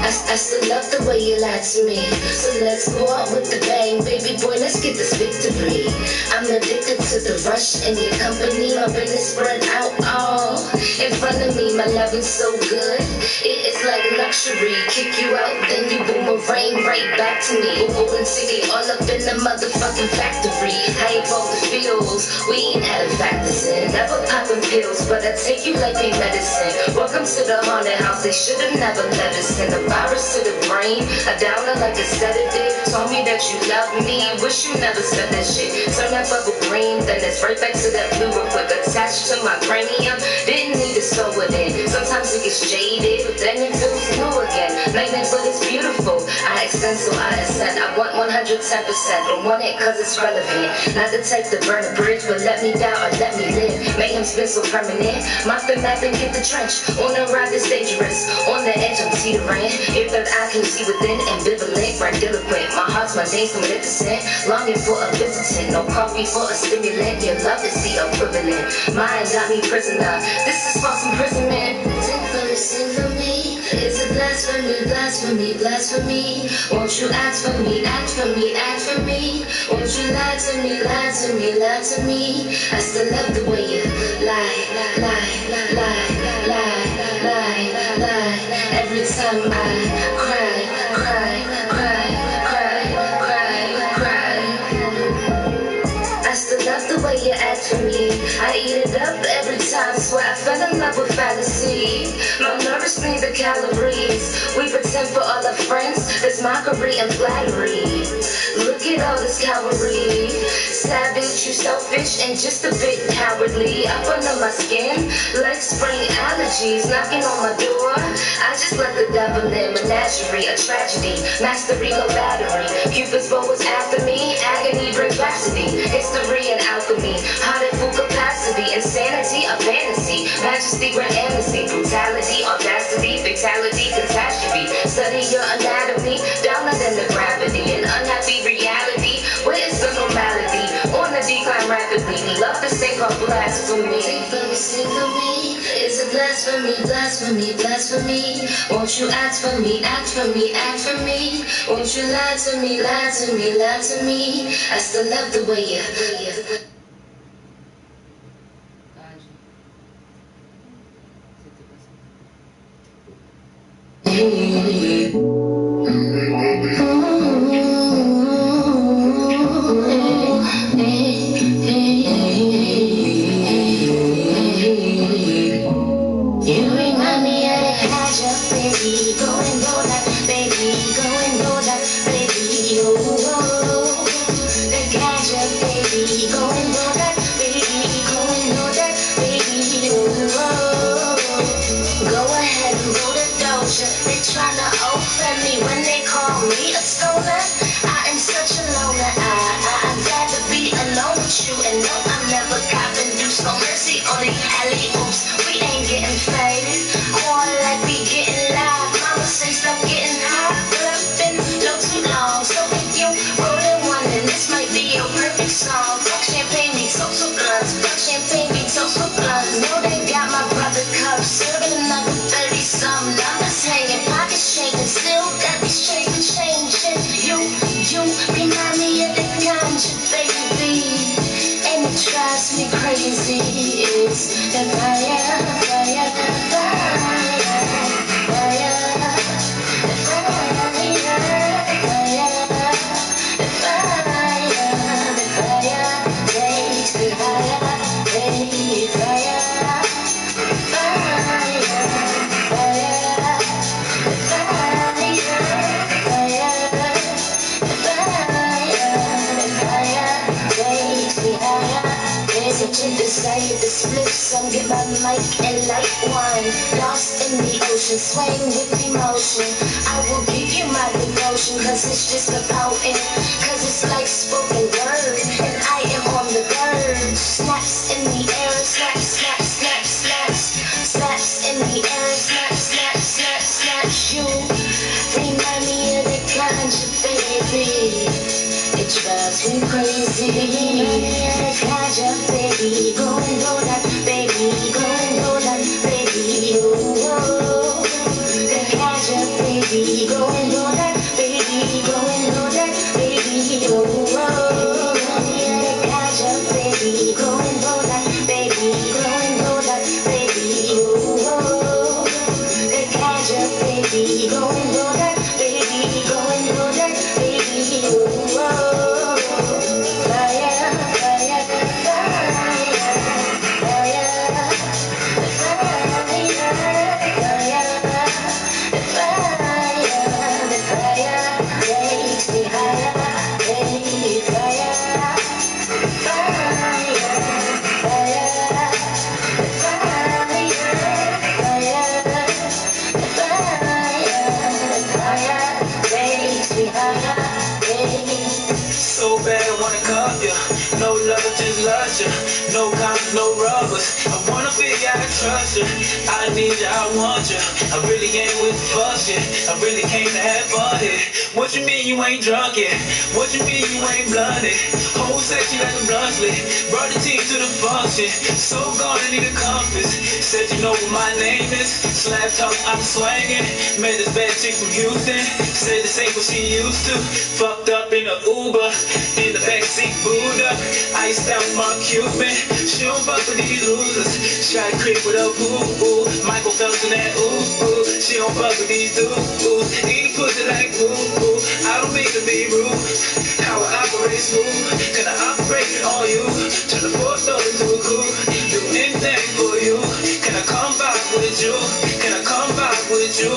I still love the way you lie to me. So let's go out with the bang, baby boy, let's get this victory. I'm addicted to the rush in your company. My business spread out all in front of me. My love is so good, it is like luxury. Kick you out, then you boomerang right back to me. Golden ticket all up in the motherfucking factory. Hype all the feels, we ain't at a factors in. Never popping pills, but I take you like pain medicine. Welcome to the haunted house, they should've never let us in. A virus to the brain, a downer like a sedative. Told me that you love me, wish you never said that shit. Turn that bubble green, then it's right back to that blue real quick. Attached to my cranium, didn't need to sew it in. Sometimes it gets jaded, but then it feels new again. Nightmare, but it's beautiful. I extend so I ascend. I want 110%, but want it cause it's relevant. Not the type to burn a bridge, but let me down or let me live. Mayhem's been so permanent. Mop the map and get the trench. On the ride it's dangerous. On the edge I'm teetering. If that I can see within, ambivalent, grandiloquent. My heart's my days magnificent. Longing for a visitant. No coffee for a stimulant. Your love is the equivalent. Mine got me prisoner. This is false imprisonment. Sing for me. Is it blasphemy, blasphemy, blasphemy? Won't you act for me, act for me, act for me? Won't you lie to me, lie to me, lie to me? I still love the way you lie, lie, lie, lie, lie, lie, lie. Every time I cry, cry, cry, cry, cry, cry. I still love the way you act for me. I eat it up every time, swear I fell in love with fantasy. Malnourished need the calories. We pretend for all our friends, there's mockery and flattery. Look at all this cowardly. Savage, you selfish and just a bit cowardly. Up under my skin, like spring allergies knocking on my door. I just let the devil in. Menagerie, a tragedy. Mastery, no battery. Cupid's bow was after me. Agony brings rhapsody. History and alchemy. Heart at full capacity. Insanity, a fantasy. Majesty, grand amnesty. Brutality, audacity. Fatality, catastrophe. Study your anatomy. Downer than the gravity. An unhappy reality. Where is the normality? On the decline rapidly. Love this thing called blasphemy. Sing for me. Is it blasphemy, blasphemy, blasphemy? Won't you act for me, act for me, act for me? Won't you lie to me, lie to me, lie to me? I still love the way you. Crazy is the fire, fire, fire, to desire the split. Some get my mic and light one. Lost in the ocean, swaying with emotion. I will give you my devotion, cause it's just about it. Cause it's like spoken word, and I am on the verge. Snaps in the air, snap, snap, snap, snaps. Snaps in the air, snap, snap, snap, snaps. You remind me of the ganja, baby. It drives me crazy. Ganja, baby, go and go that, baby, go and go that, baby. Oh, the ganja, baby, go and go that, baby, go and go that, baby. Oh, the ganja, baby, go and go that, baby, go and go that, baby. Oh, the ganja, baby, go and go that, baby, go and go that, baby. Oh. So bad I wanna cuff ya. No love, just lust ya. No condoms, no rubbers. I wanna figure out trust ya. I need ya, I want ya. I really ain't with the fuck shit. I really came to have fun here. What you mean you ain't drunk yet? What you mean you ain't blunted? Whole section like a blunt split. Brought the team to the function. So gone, I need a compass. Said you know what my name is. Slap talk, I'm swinging. Met this bad chick from Houston. Said this ain't what she used to. Fucked up in a Uber. In the backseat, booed up. Iced out Mark Cuban. She don't fuck with these losers. Shot creep with a boo-boo. Michael Phelps in that ooh-ooh. She don't fuck with these dudes. Eat pussy like boo-boo. I don't mean to be rude. How I operate smooth. Can I operate on you? Turn the force over to a coup. Do anything for you. Can I come back with you? Can I come back with you?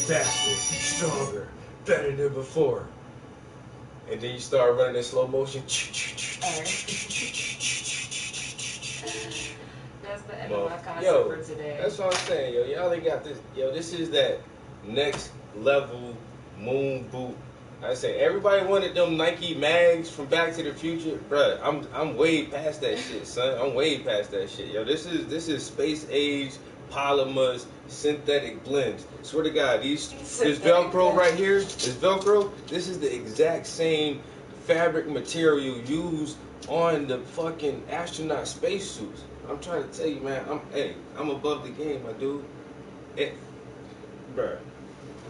Faster, stronger, better than before. And then you start running in slow motion. That's the end of my concept Yo, for today. that's what I'm saying, yo. Y'all ain't got this. Yo, this is that next level moon boot. I say everybody wanted them Nike mags from Back to the Future, bruh. I'm way past that shit, son. I'm way past that shit, yo. This is space age polymers, synthetic blends. Swear to God, this Velcro right here, this Velcro, this is the exact same fabric material used on the fucking astronaut spacesuits. I'm trying to tell you, man. I'm above the game, my dude. Bruh,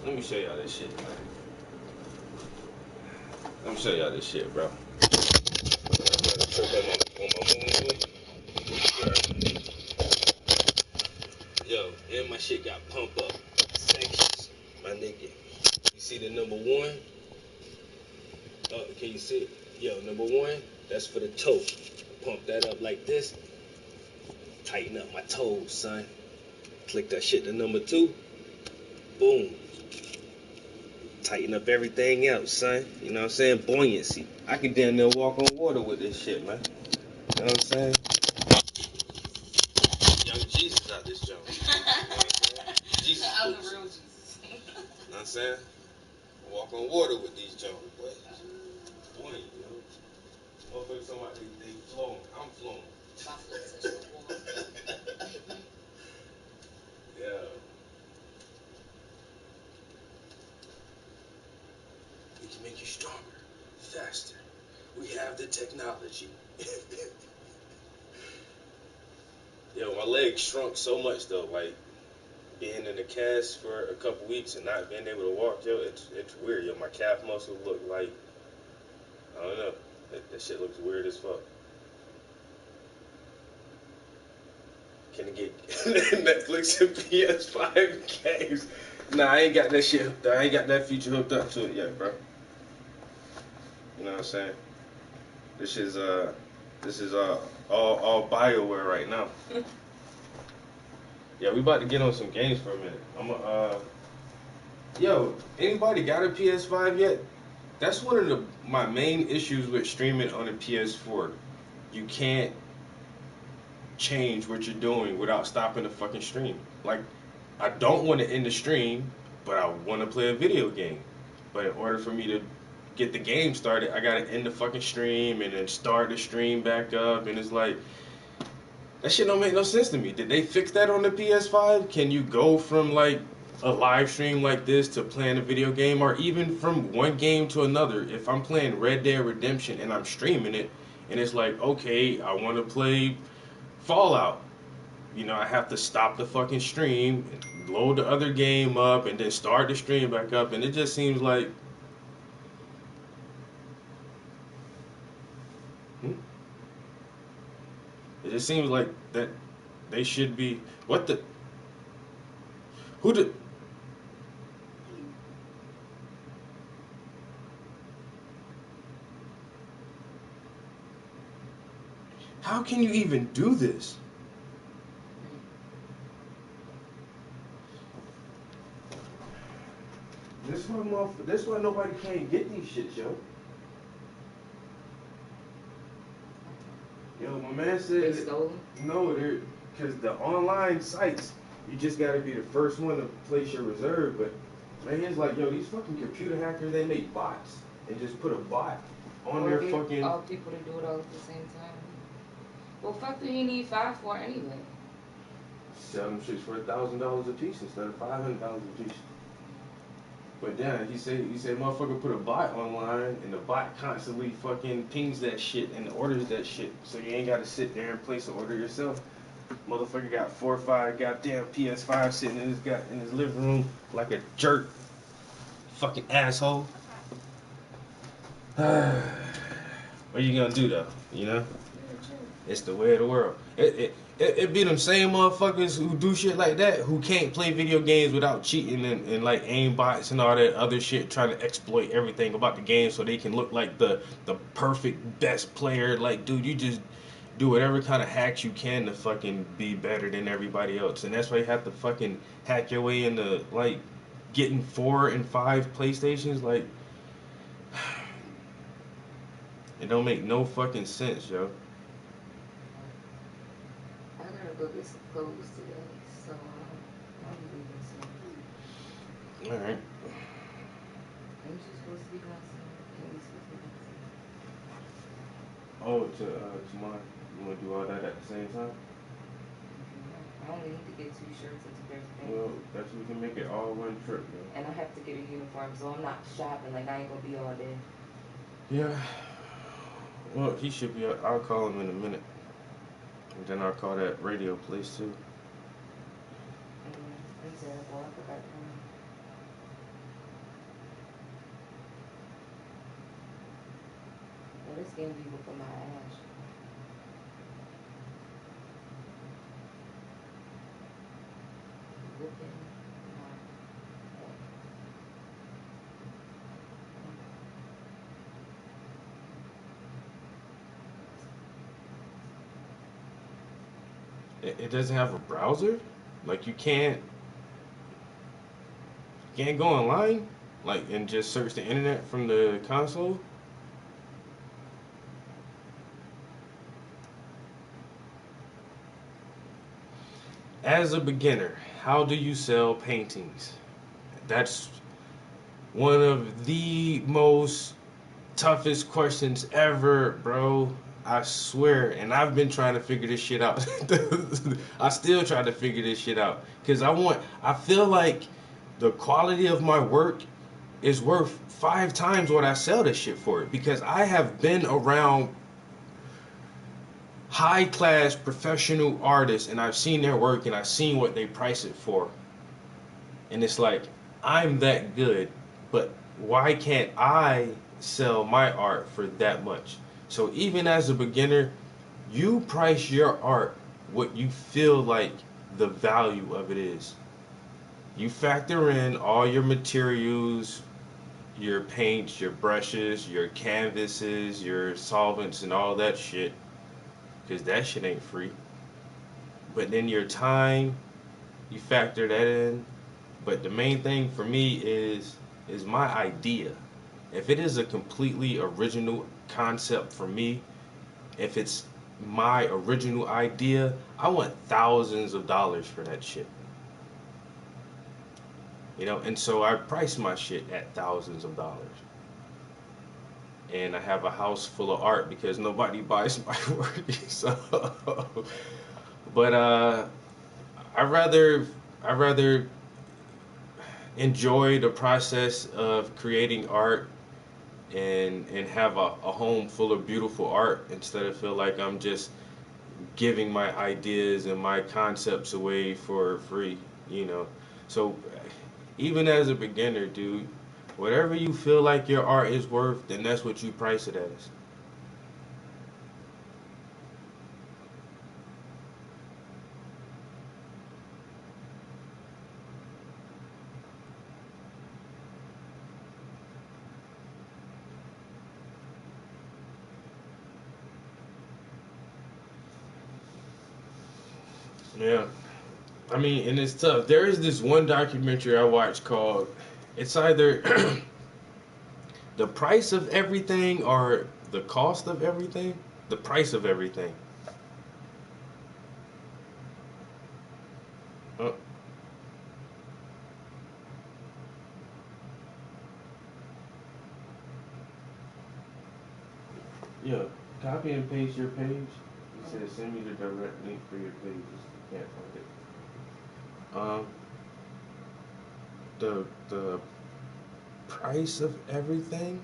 let me show y'all this shit, man. Let me show y'all this shit, bro. Yo, and my shit got pump up sections, my nigga. You see the number one? Oh, can you see it? Yo, number one, that's for the toe. Pump that up like this. Tighten up my toes, son. Click that shit to number two. Boom. tighten up everything else, son. You know what I'm saying? Buoyancy. I can damn near walk on water with this shit, man. You know what I'm saying? Young Jesus out this joint. You know what I'm saying? Jesus. I'm the real Jesus. You know what I'm saying? Walk on water with these joints, boy. Buoyant, you know? Motherfuckers talking about they flown. I'm flown. Yeah. We can make you stronger, faster. We have the technology. Yo, my legs shrunk so much though, like being in the cast for a couple weeks and not being able to walk, yo, it's weird, yo. My calf muscle look like, I don't know, that shit looks weird as fuck. Can I get Netflix and PS5 games? Nah, I ain't got that shit hooked up. I ain't got that feature hooked up to it yet, bro. You know what I'm saying? This is all BioWare right now. Yeah, we about to get on some games for a minute. Yo, anybody got a PS5 yet? That's one of my main issues with streaming on a PS4. You can't change what you're doing without stopping the fucking stream. Like, I don't want to end the stream, but I want to play a video game. But in order for me to get the game started, I gotta end the fucking stream and then start the stream back up, and it's like, that shit don't make no sense to me. Did they fix that on the PS5? Can you go from like a live stream like this to playing a video game, or even from one game to another? If I'm playing Red Dead Redemption and I'm streaming it, and it's like, okay, I want to play Fallout. You know, I have to stop the fucking stream, load the other game up, and then start the stream back up, and it just seems like, it just seems like that they should be, what the, who did, how can you even do this? This why nobody can't get these shit, yo. Yo, my man said They stolen? no, because the online sites, you just gotta be the first one to place your reserve. But man, it's like, yo, these fucking computer hackers, they make bots and just put a bot on Or their get fucking. all people to do it all at the same time. Well, fuck, do you need 5 for anyway? Sell them shits for $1,000 a piece instead of $500 a piece. But then he said motherfucker put a bot online, and the bot constantly fucking pings that shit and orders that shit, so you ain't gotta sit there and place an order yourself. Motherfucker got 4 or 5 goddamn PS5 sitting in his living room like a jerk, fucking asshole. What you gonna do though? You know, it's the way of the world. It be them same motherfuckers who do shit like that who can't play video games without cheating and like aim bots and all that other shit, trying to exploit everything about the game so they can look like the perfect best player. Like, dude, you just do whatever kind of hacks you can to fucking be better than everybody else, and that's why you have to fucking hack your way into like getting 4 and 5 PlayStations. Like, it don't make no fucking sense, yo. I gotta go get some clothes today, so I'm leaving soon. Alright. Ain't you supposed to be doing something? Ain't we supposed to be doing something? Oh, tomorrow. You wanna do all that at the same time? I only need to get 2 shirts and 2 pairs of pants. Well, that's we can make it all one trip, yo. And I have to get a uniform, so I'm not shopping. Like, I ain't gonna be all day. Yeah. Well, he should be. I'll call him in a minute. And then I'll call that radio place too. I'm terrible. I forgot to come. Well, this game be for my ass. Whooping my It doesn't have a browser? Like you can't go online? Like, and just search the internet from the console? As a beginner, how do you sell paintings? That's one of the most toughest questions ever, bro. I swear. And I've been trying to figure this shit out. I still try to figure this shit out. Because I feel like the quality of my work is worth 5 times what I sell this shit for. Because I have been around high class professional artists and I've seen their work and I've seen what they price it for. And it's like, I'm that good, but why can't I sell my art for that much? So even as a beginner, you price your art what you feel like the value of it is. You factor in all your materials, your paints, your brushes, your canvases, your solvents, and all that shit, because that shit ain't free. But then your time, you factor that in. But the main thing for me is my idea. If it is a completely original concept for me, if it's my original idea, I want thousands of dollars for that shit. You know, and so I price my shit at thousands of dollars. And I have a house full of art because nobody buys my work. So, but I rather enjoy the process of creating art and have a home full of beautiful art instead of feel like I'm just giving my ideas and my concepts away for free, you know. So even as a beginner, dude, whatever you feel like your art is worth, then that's what you price it as. Yeah. I mean, and it's tough. There is this one documentary I watched called, it's either the price of everything or the cost of everything. The price of everything. Uh, yeah, copy and paste your page. It says send me the direct link for your page. You can't find it. The price of everything.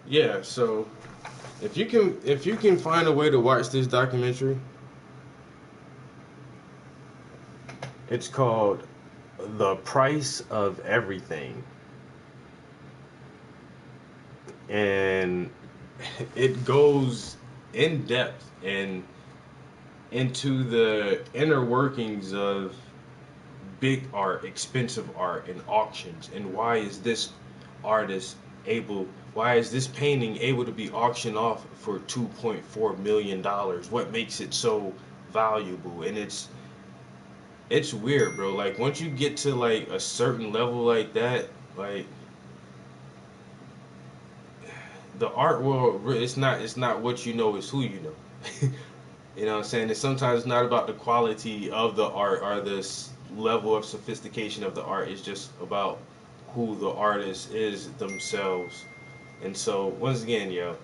Yeah, so if you can find a way to watch this documentary, it's called The Price of Everything. And it goes in depth and into the inner workings of big art, expensive art, and auctions, and artist why is this painting able to be auctioned off for $2.4 million? What makes it so valuable? And it's weird, bro. Like once you get to like a certain level like that, like the art world, it's not what you know, it's who you know. You know what I'm saying? It's sometimes not about the quality of the art or the level of sophistication of the art. It's just about who the artist is themselves. And so, once again, yo,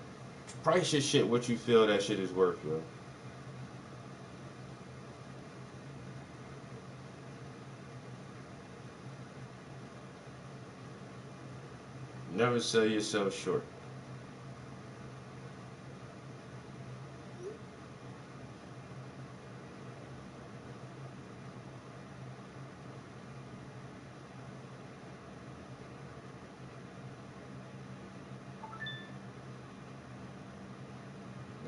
price your shit what you feel that shit is worth, yo. Never sell yourself short.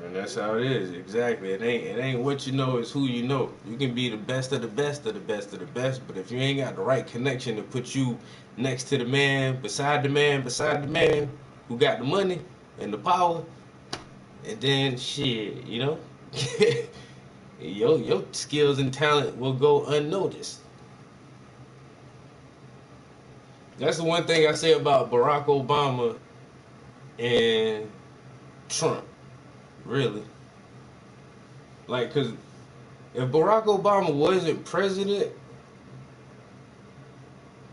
And That's how it is, exactly. It ain't what you know, it's who you know. You can be the best of the best of the best of the best, but if you ain't got the right connection to put you next to the man, beside the man, beside the man who got the money and the power, and then shit, you know, your skills and talent will go unnoticed. That's the one thing I say about Barack Obama and Trump, really. Like, cause if Barack Obama wasn't president,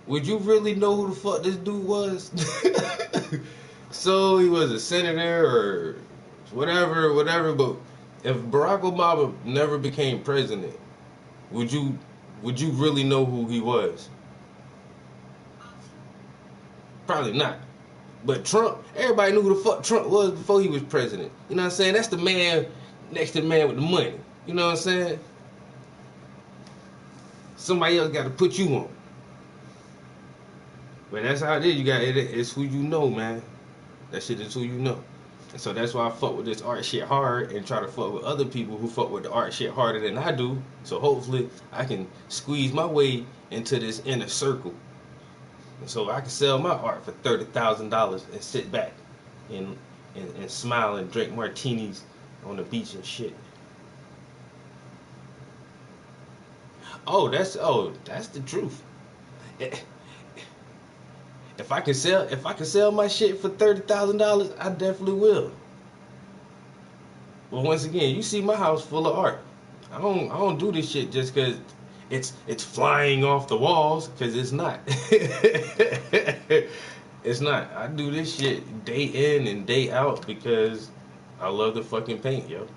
would you really know who the fuck this dude was? So he was a senator or whatever. But if Barack Obama never became president, would you really know who he was? Probably not. But Trump, everybody knew who the fuck Trump was before he was president. You know what I'm saying? That's the man next to the man with the money. You know what I'm saying? Somebody else got to put you on. But that's how it is. It's who you know, man. That shit is who you know. And so that's why I fuck with this art shit hard and try to fuck with other people who fuck with the art shit harder than I do. So hopefully I can squeeze my way into this inner circle. And so I can sell my art for $30,000 and sit back and smile and drink martinis on the beach and shit. That's the truth. If I can sell my shit for $30,000, I definitely will. But once again, you see my house full of art. I don't do this shit just cause it's flying off the walls, cause it's not. It's not. I do this shit day in and day out because I love to fucking paint, yo.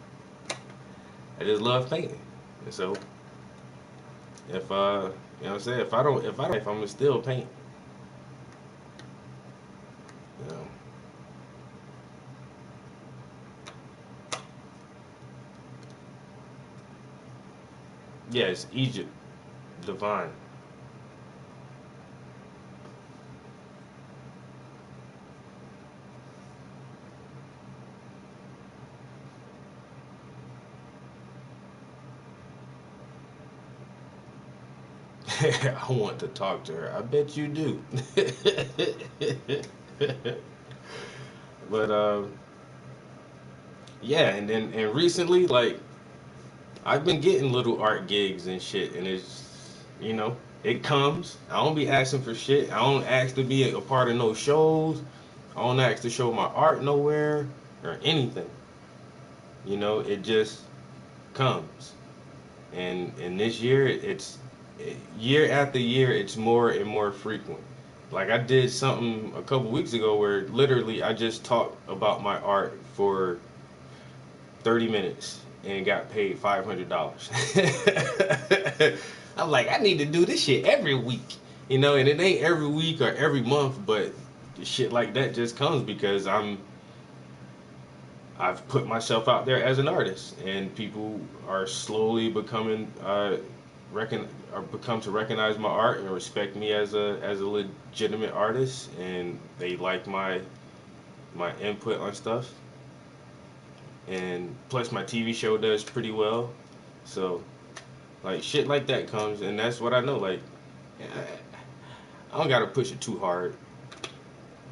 I just love painting. And so if you know what I'm saying, if I'm gonna still paint. You know. Yeah, it's Egypt. Divine. I want to talk to her. I bet you do. But yeah, and recently, like, I've been getting little art gigs and shit, and it's, you know, it comes. I don't be asking for shit. I don't ask to be a part of no shows. I don't ask to show my art nowhere or anything. You know, it just comes. And this year, year after year, it's more and more frequent. Like, I did something a couple weeks ago where literally I just talked about my art for 30 minutes and got paid $500. I'm like, I need to do this shit every week, you know, and it ain't every week or every month, but shit like that just comes because I've put myself out there as an artist, and people are slowly become to recognize my art and respect me as a legitimate artist, and they like my input on stuff. And plus my TV show does pretty well. So like shit like that comes, and that's what I know. Like, I don't gotta push it too hard.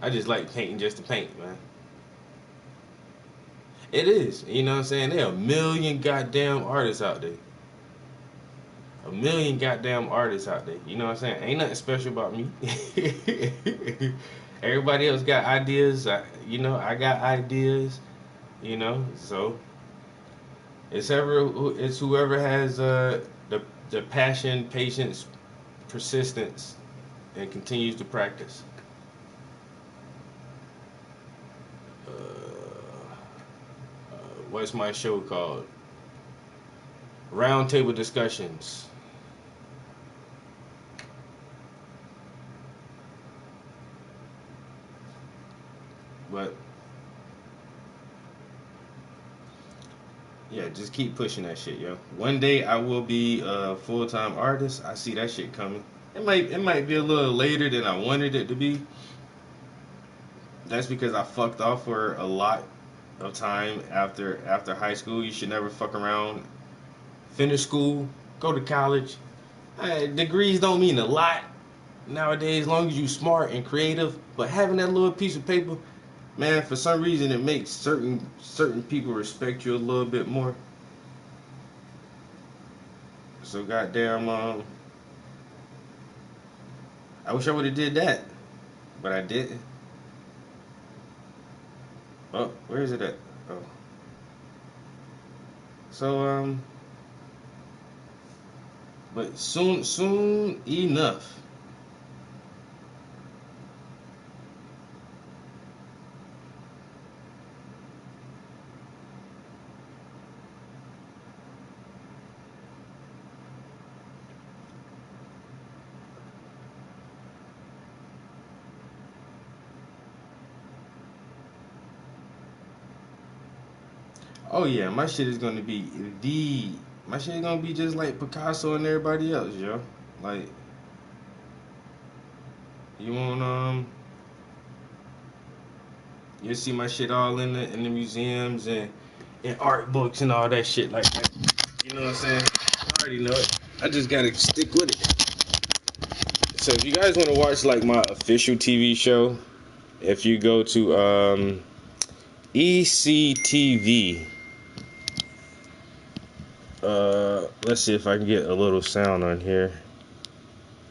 I just like painting just to paint, man. It is, you know what I'm saying? There are a million goddamn artists out there. A million goddamn artists out there. You know what I'm saying? Ain't nothing special about me. Everybody else got ideas. I got ideas. You know, so it's whoever has the passion, patience, persistence, and continues to practice. What's my show called? Roundtable Discussions. But yeah, just keep pushing that shit, yo. One day I will be a full-time artist. I see that shit coming. It might be a little later than I wanted it to be. That's because I fucked off for a lot of time after high school. You should never fuck around. Finish school, go to college. Degrees don't mean a lot nowadays, as long as you smart and creative. But having that little piece of paper, man, for some reason it makes certain people respect you a little bit more. So goddamn, I wish I would have did that, but I didn't. Oh, where is it at? Oh. So but soon enough. Oh yeah, my shit is gonna be my shit is gonna be just like Picasso and everybody else, yo. Like, you want you'll see my shit all in the museums and in art books and all that shit like that. You know what I'm saying? I already know it. I just gotta stick with it. So if you guys wanna watch like my official TV show, if you go to ECTV. Let's see if I can get a little sound on here.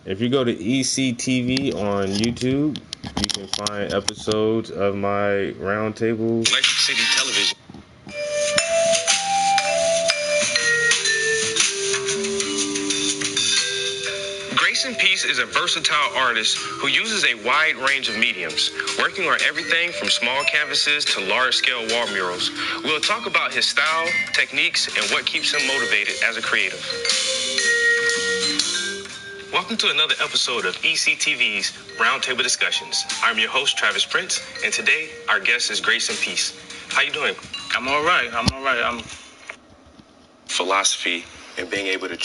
If you go to ECTV on YouTube, you can find episodes of my roundtable. Electric City Television. Grayson Peace is a versatile artist who uses a wide range of mediums, working on everything from small canvases to large-scale wall murals. We'll talk about his style, techniques, and what keeps him motivated as a creative. Welcome to another episode of ECTV's Roundtable Discussions. I'm your host, Travis Prince, and today our guest is Grayson Peace. How you doing? I'm all right. I'm philosophy and being able to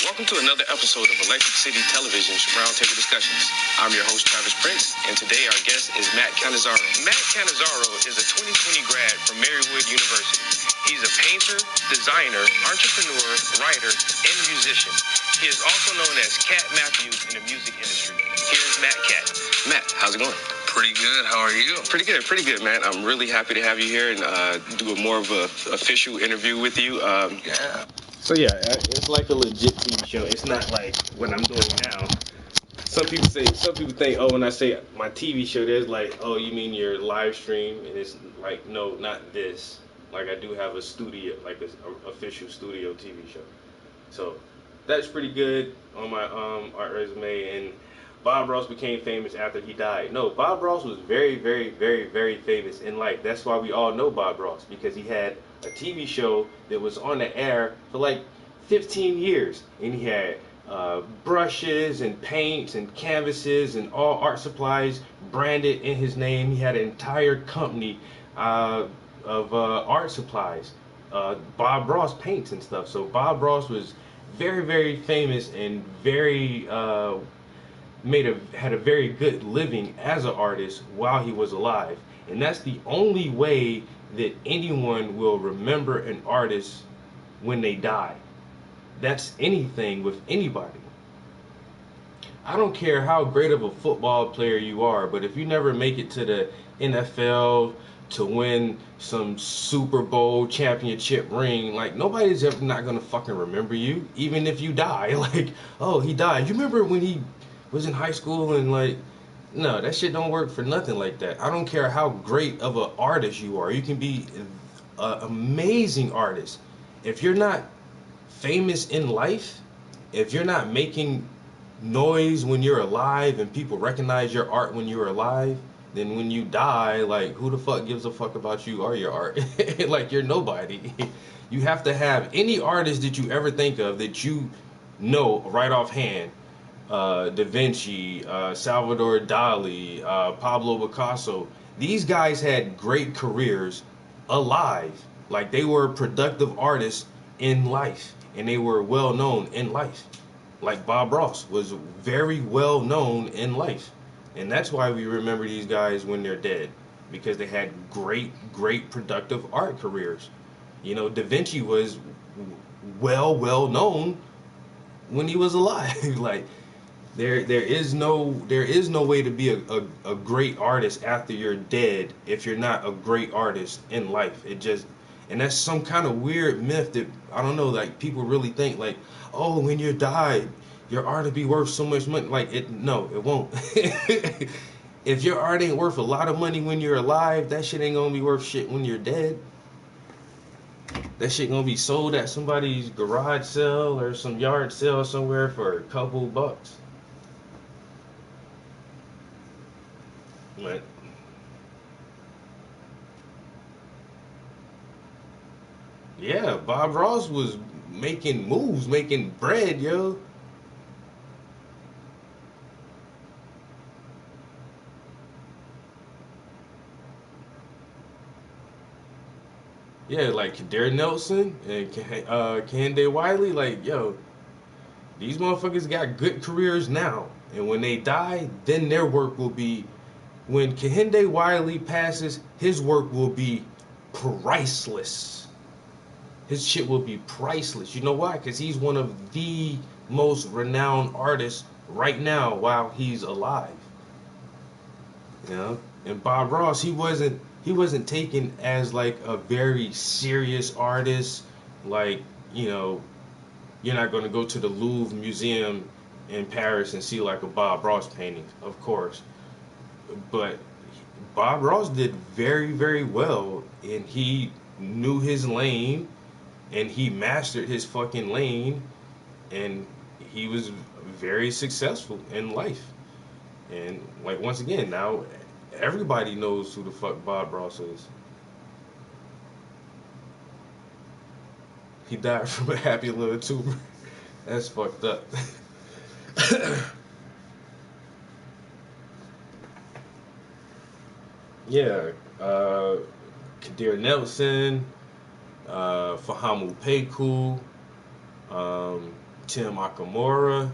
Welcome to another episode of Electric City Television's Roundtable Discussions. I'm your host, Travis Prince, and today our guest is Matt Cannizzaro. Matt Cannizzaro is a 2020 grad from Marywood University. He's a painter, designer, entrepreneur, writer, and musician. He is also known as Cat Matthews in the music industry. Here's Matt Cat. Matt, how's it going? pretty good. How are you? Pretty good, man. I'm really happy to have you here and do a more of a official interview with you. Yeah. So yeah, it's like a legit TV show. It's not like what I'm doing now. Some people think, oh, when I say my TV show, there's like, oh, you mean your live stream? And it's like, no, not this. Like I do have a studio, like an official studio TV show. So that's pretty good on my art resume. And Bob Ross became famous after he died. No, Bob Ross was very, very, very, very famous in life. That's why we all know Bob Ross, because he had a TV show that was on the air for like 15 years. And he had brushes and paints and canvases and all art supplies branded in his name. He had an entire company of art supplies, Bob Ross paints and stuff. So Bob Ross was very, very famous and very had a very good living as an artist while he was alive. And that's the only way that anyone will remember an artist when they die. That's anything with anybody. I don't care how great of a football player you are, but if you never make it to the NFL to win some Super Bowl championship ring, like, nobody's ever not gonna fucking remember you, even if you die. Like, oh, he died. You remember when he was in high school? And like, no, that shit don't work for nothing like that. I don't care how great of an artist you are. You can be an amazing artist. If you're not famous in life, if you're not making noise when you're alive and people recognize your art when you're alive, then when you die, like, who the fuck gives a fuck about you or your art? Like, you're nobody. You have to have any artist that you ever think of that you know right offhand. Da Vinci, Salvador Dali, Pablo Picasso. These guys had great careers alive. Like, they were productive artists in life, and they were well known in life. Like Bob Ross was very well known in life. And that's why we remember these guys when they're dead. because they had great productive art careers. You know, Da Vinci was well known when he was alive. Like there is no way to be a great artist after you're dead if you're not a great artist in life. It just, and that's some kind of weird myth that I don't know, like people really think like, oh, when you die your art will be worth so much money. Like it won't. If your art ain't worth a lot of money when you're alive, that shit ain't gonna be worth shit when you're dead. That shit gonna be sold at somebody's garage sale or some yard sale somewhere for a couple bucks. But yeah, Bob Ross was making moves, making bread, yo. Yeah, like Kadir Nelson and Kehinde Wiley, like, yo, these motherfuckers got good careers now. And when they die, then their work will be, when Kehinde Wiley passes, his work will be priceless. His shit will be priceless. You know why? Because he's one of the most renowned artists right now while he's alive. You know? And Bob Ross, he wasn't taken as like a very serious artist. Like, you know, you're not going to go to the Louvre Museum in Paris and see like a Bob Ross painting, of course. But Bob Ross did very well, and he knew his lane, and he mastered his fucking lane, and he was very successful in life. And like once again, now everybody knows who the fuck Bob Ross is. He died from a happy little tumor. That's fucked up. Yeah, Kadir Nelson, Fahamu Peku, Tim Akamura,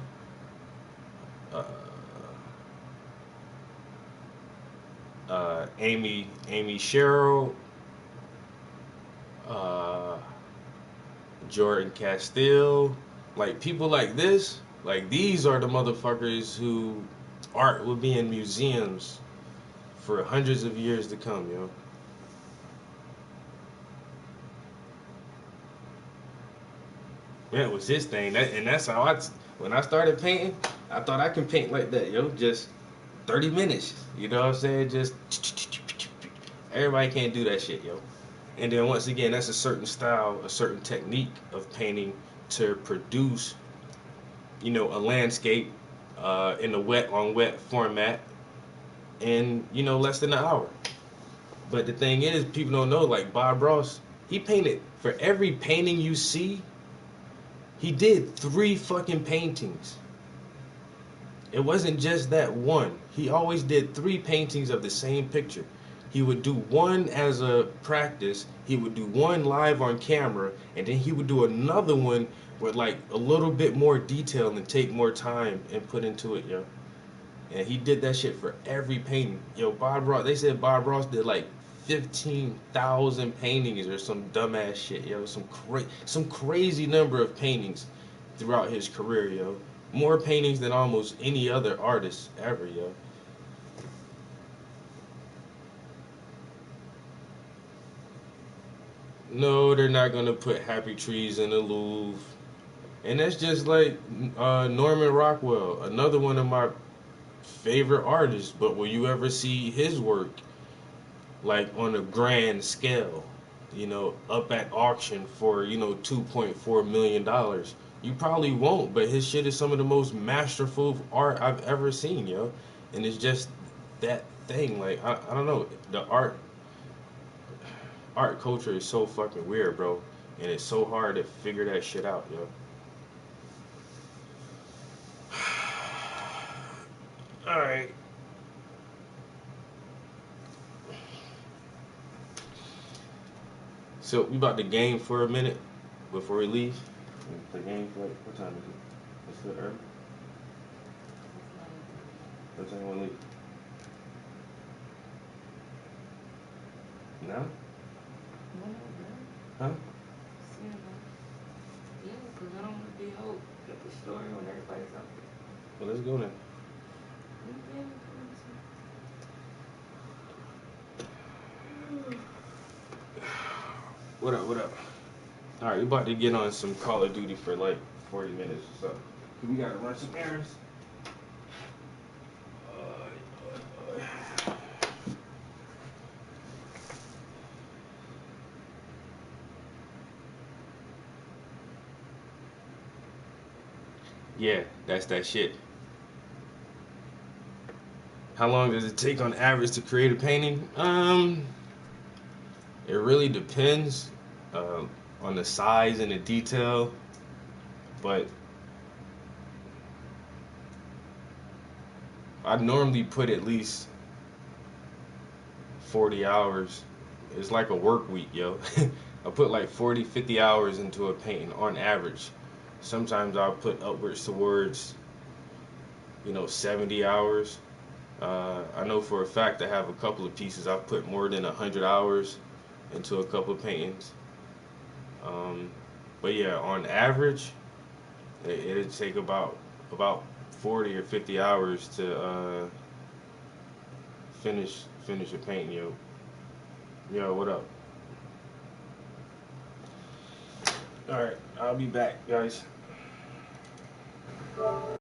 Amy Sherrill, Jordan Castile, like people like this, like these are the motherfuckers who art will be in museums for hundreds of years to come, yo. Yeah, it was his thing, and that's how when I started painting, I thought I can paint like that, yo, just 30 minutes, you know what I'm saying? Just everybody can't do that shit, yo. And then once again, that's a certain style, a certain technique of painting to produce, you know, a landscape in a wet on wet format in, you know, less than an hour. But the thing is, people don't know, like Bob Ross, he painted, for every painting you see, he did 3 fucking paintings. It wasn't just that one. He always did 3 paintings of the same picture. He would do one as a practice, he would do one live on camera, and then he would do another one with like a little bit more detail and take more time and put into it, yo. And he did that shit for every painting. Yo, Bob Ross, they said Bob Ross did like 15,000 paintings or some dumbass shit, yo. Some crazy number of paintings throughout his career, yo. More paintings than almost any other artist ever, yo. No, they're not gonna put Happy Trees in the Louvre. And that's just like Norman Rockwell, another one of my favorite artists. But will you ever see his work like on a grand scale? You know, up at auction for, you know, $2.4 million. You probably won't, but his shit is some of the most masterful art I've ever seen, yo. And it's just that thing, like I don't know, the art culture is so fucking weird, bro, and it's so hard to figure that shit out, yo. All right. So we about to game for a minute before we leave. The game for like, what time is it? It's still early. What time you want to leave? No? Whenever. Huh? Yeah, because I don't want to be out at the store when everybody's out there. Well, let's go then. What up, what up? Alright, we about to get on some Call of Duty for like 40 minutes or so. We gotta run some errands. Yeah, that's that shit. How long does it take on average to create a painting? It really depends on the size and the detail, but I normally put at least 40 hours. It's like a work week, yo. I put like 40, 50 hours into a painting on average. Sometimes I'll put upwards towards, 70 hours. I know for a fact I have a couple of pieces I've put more than 100 hours into a couple of paintings. But yeah, on average, it'd take about 40 or 50 hours to finish a painting, yo. Yo, what up? All right, I'll be back, guys.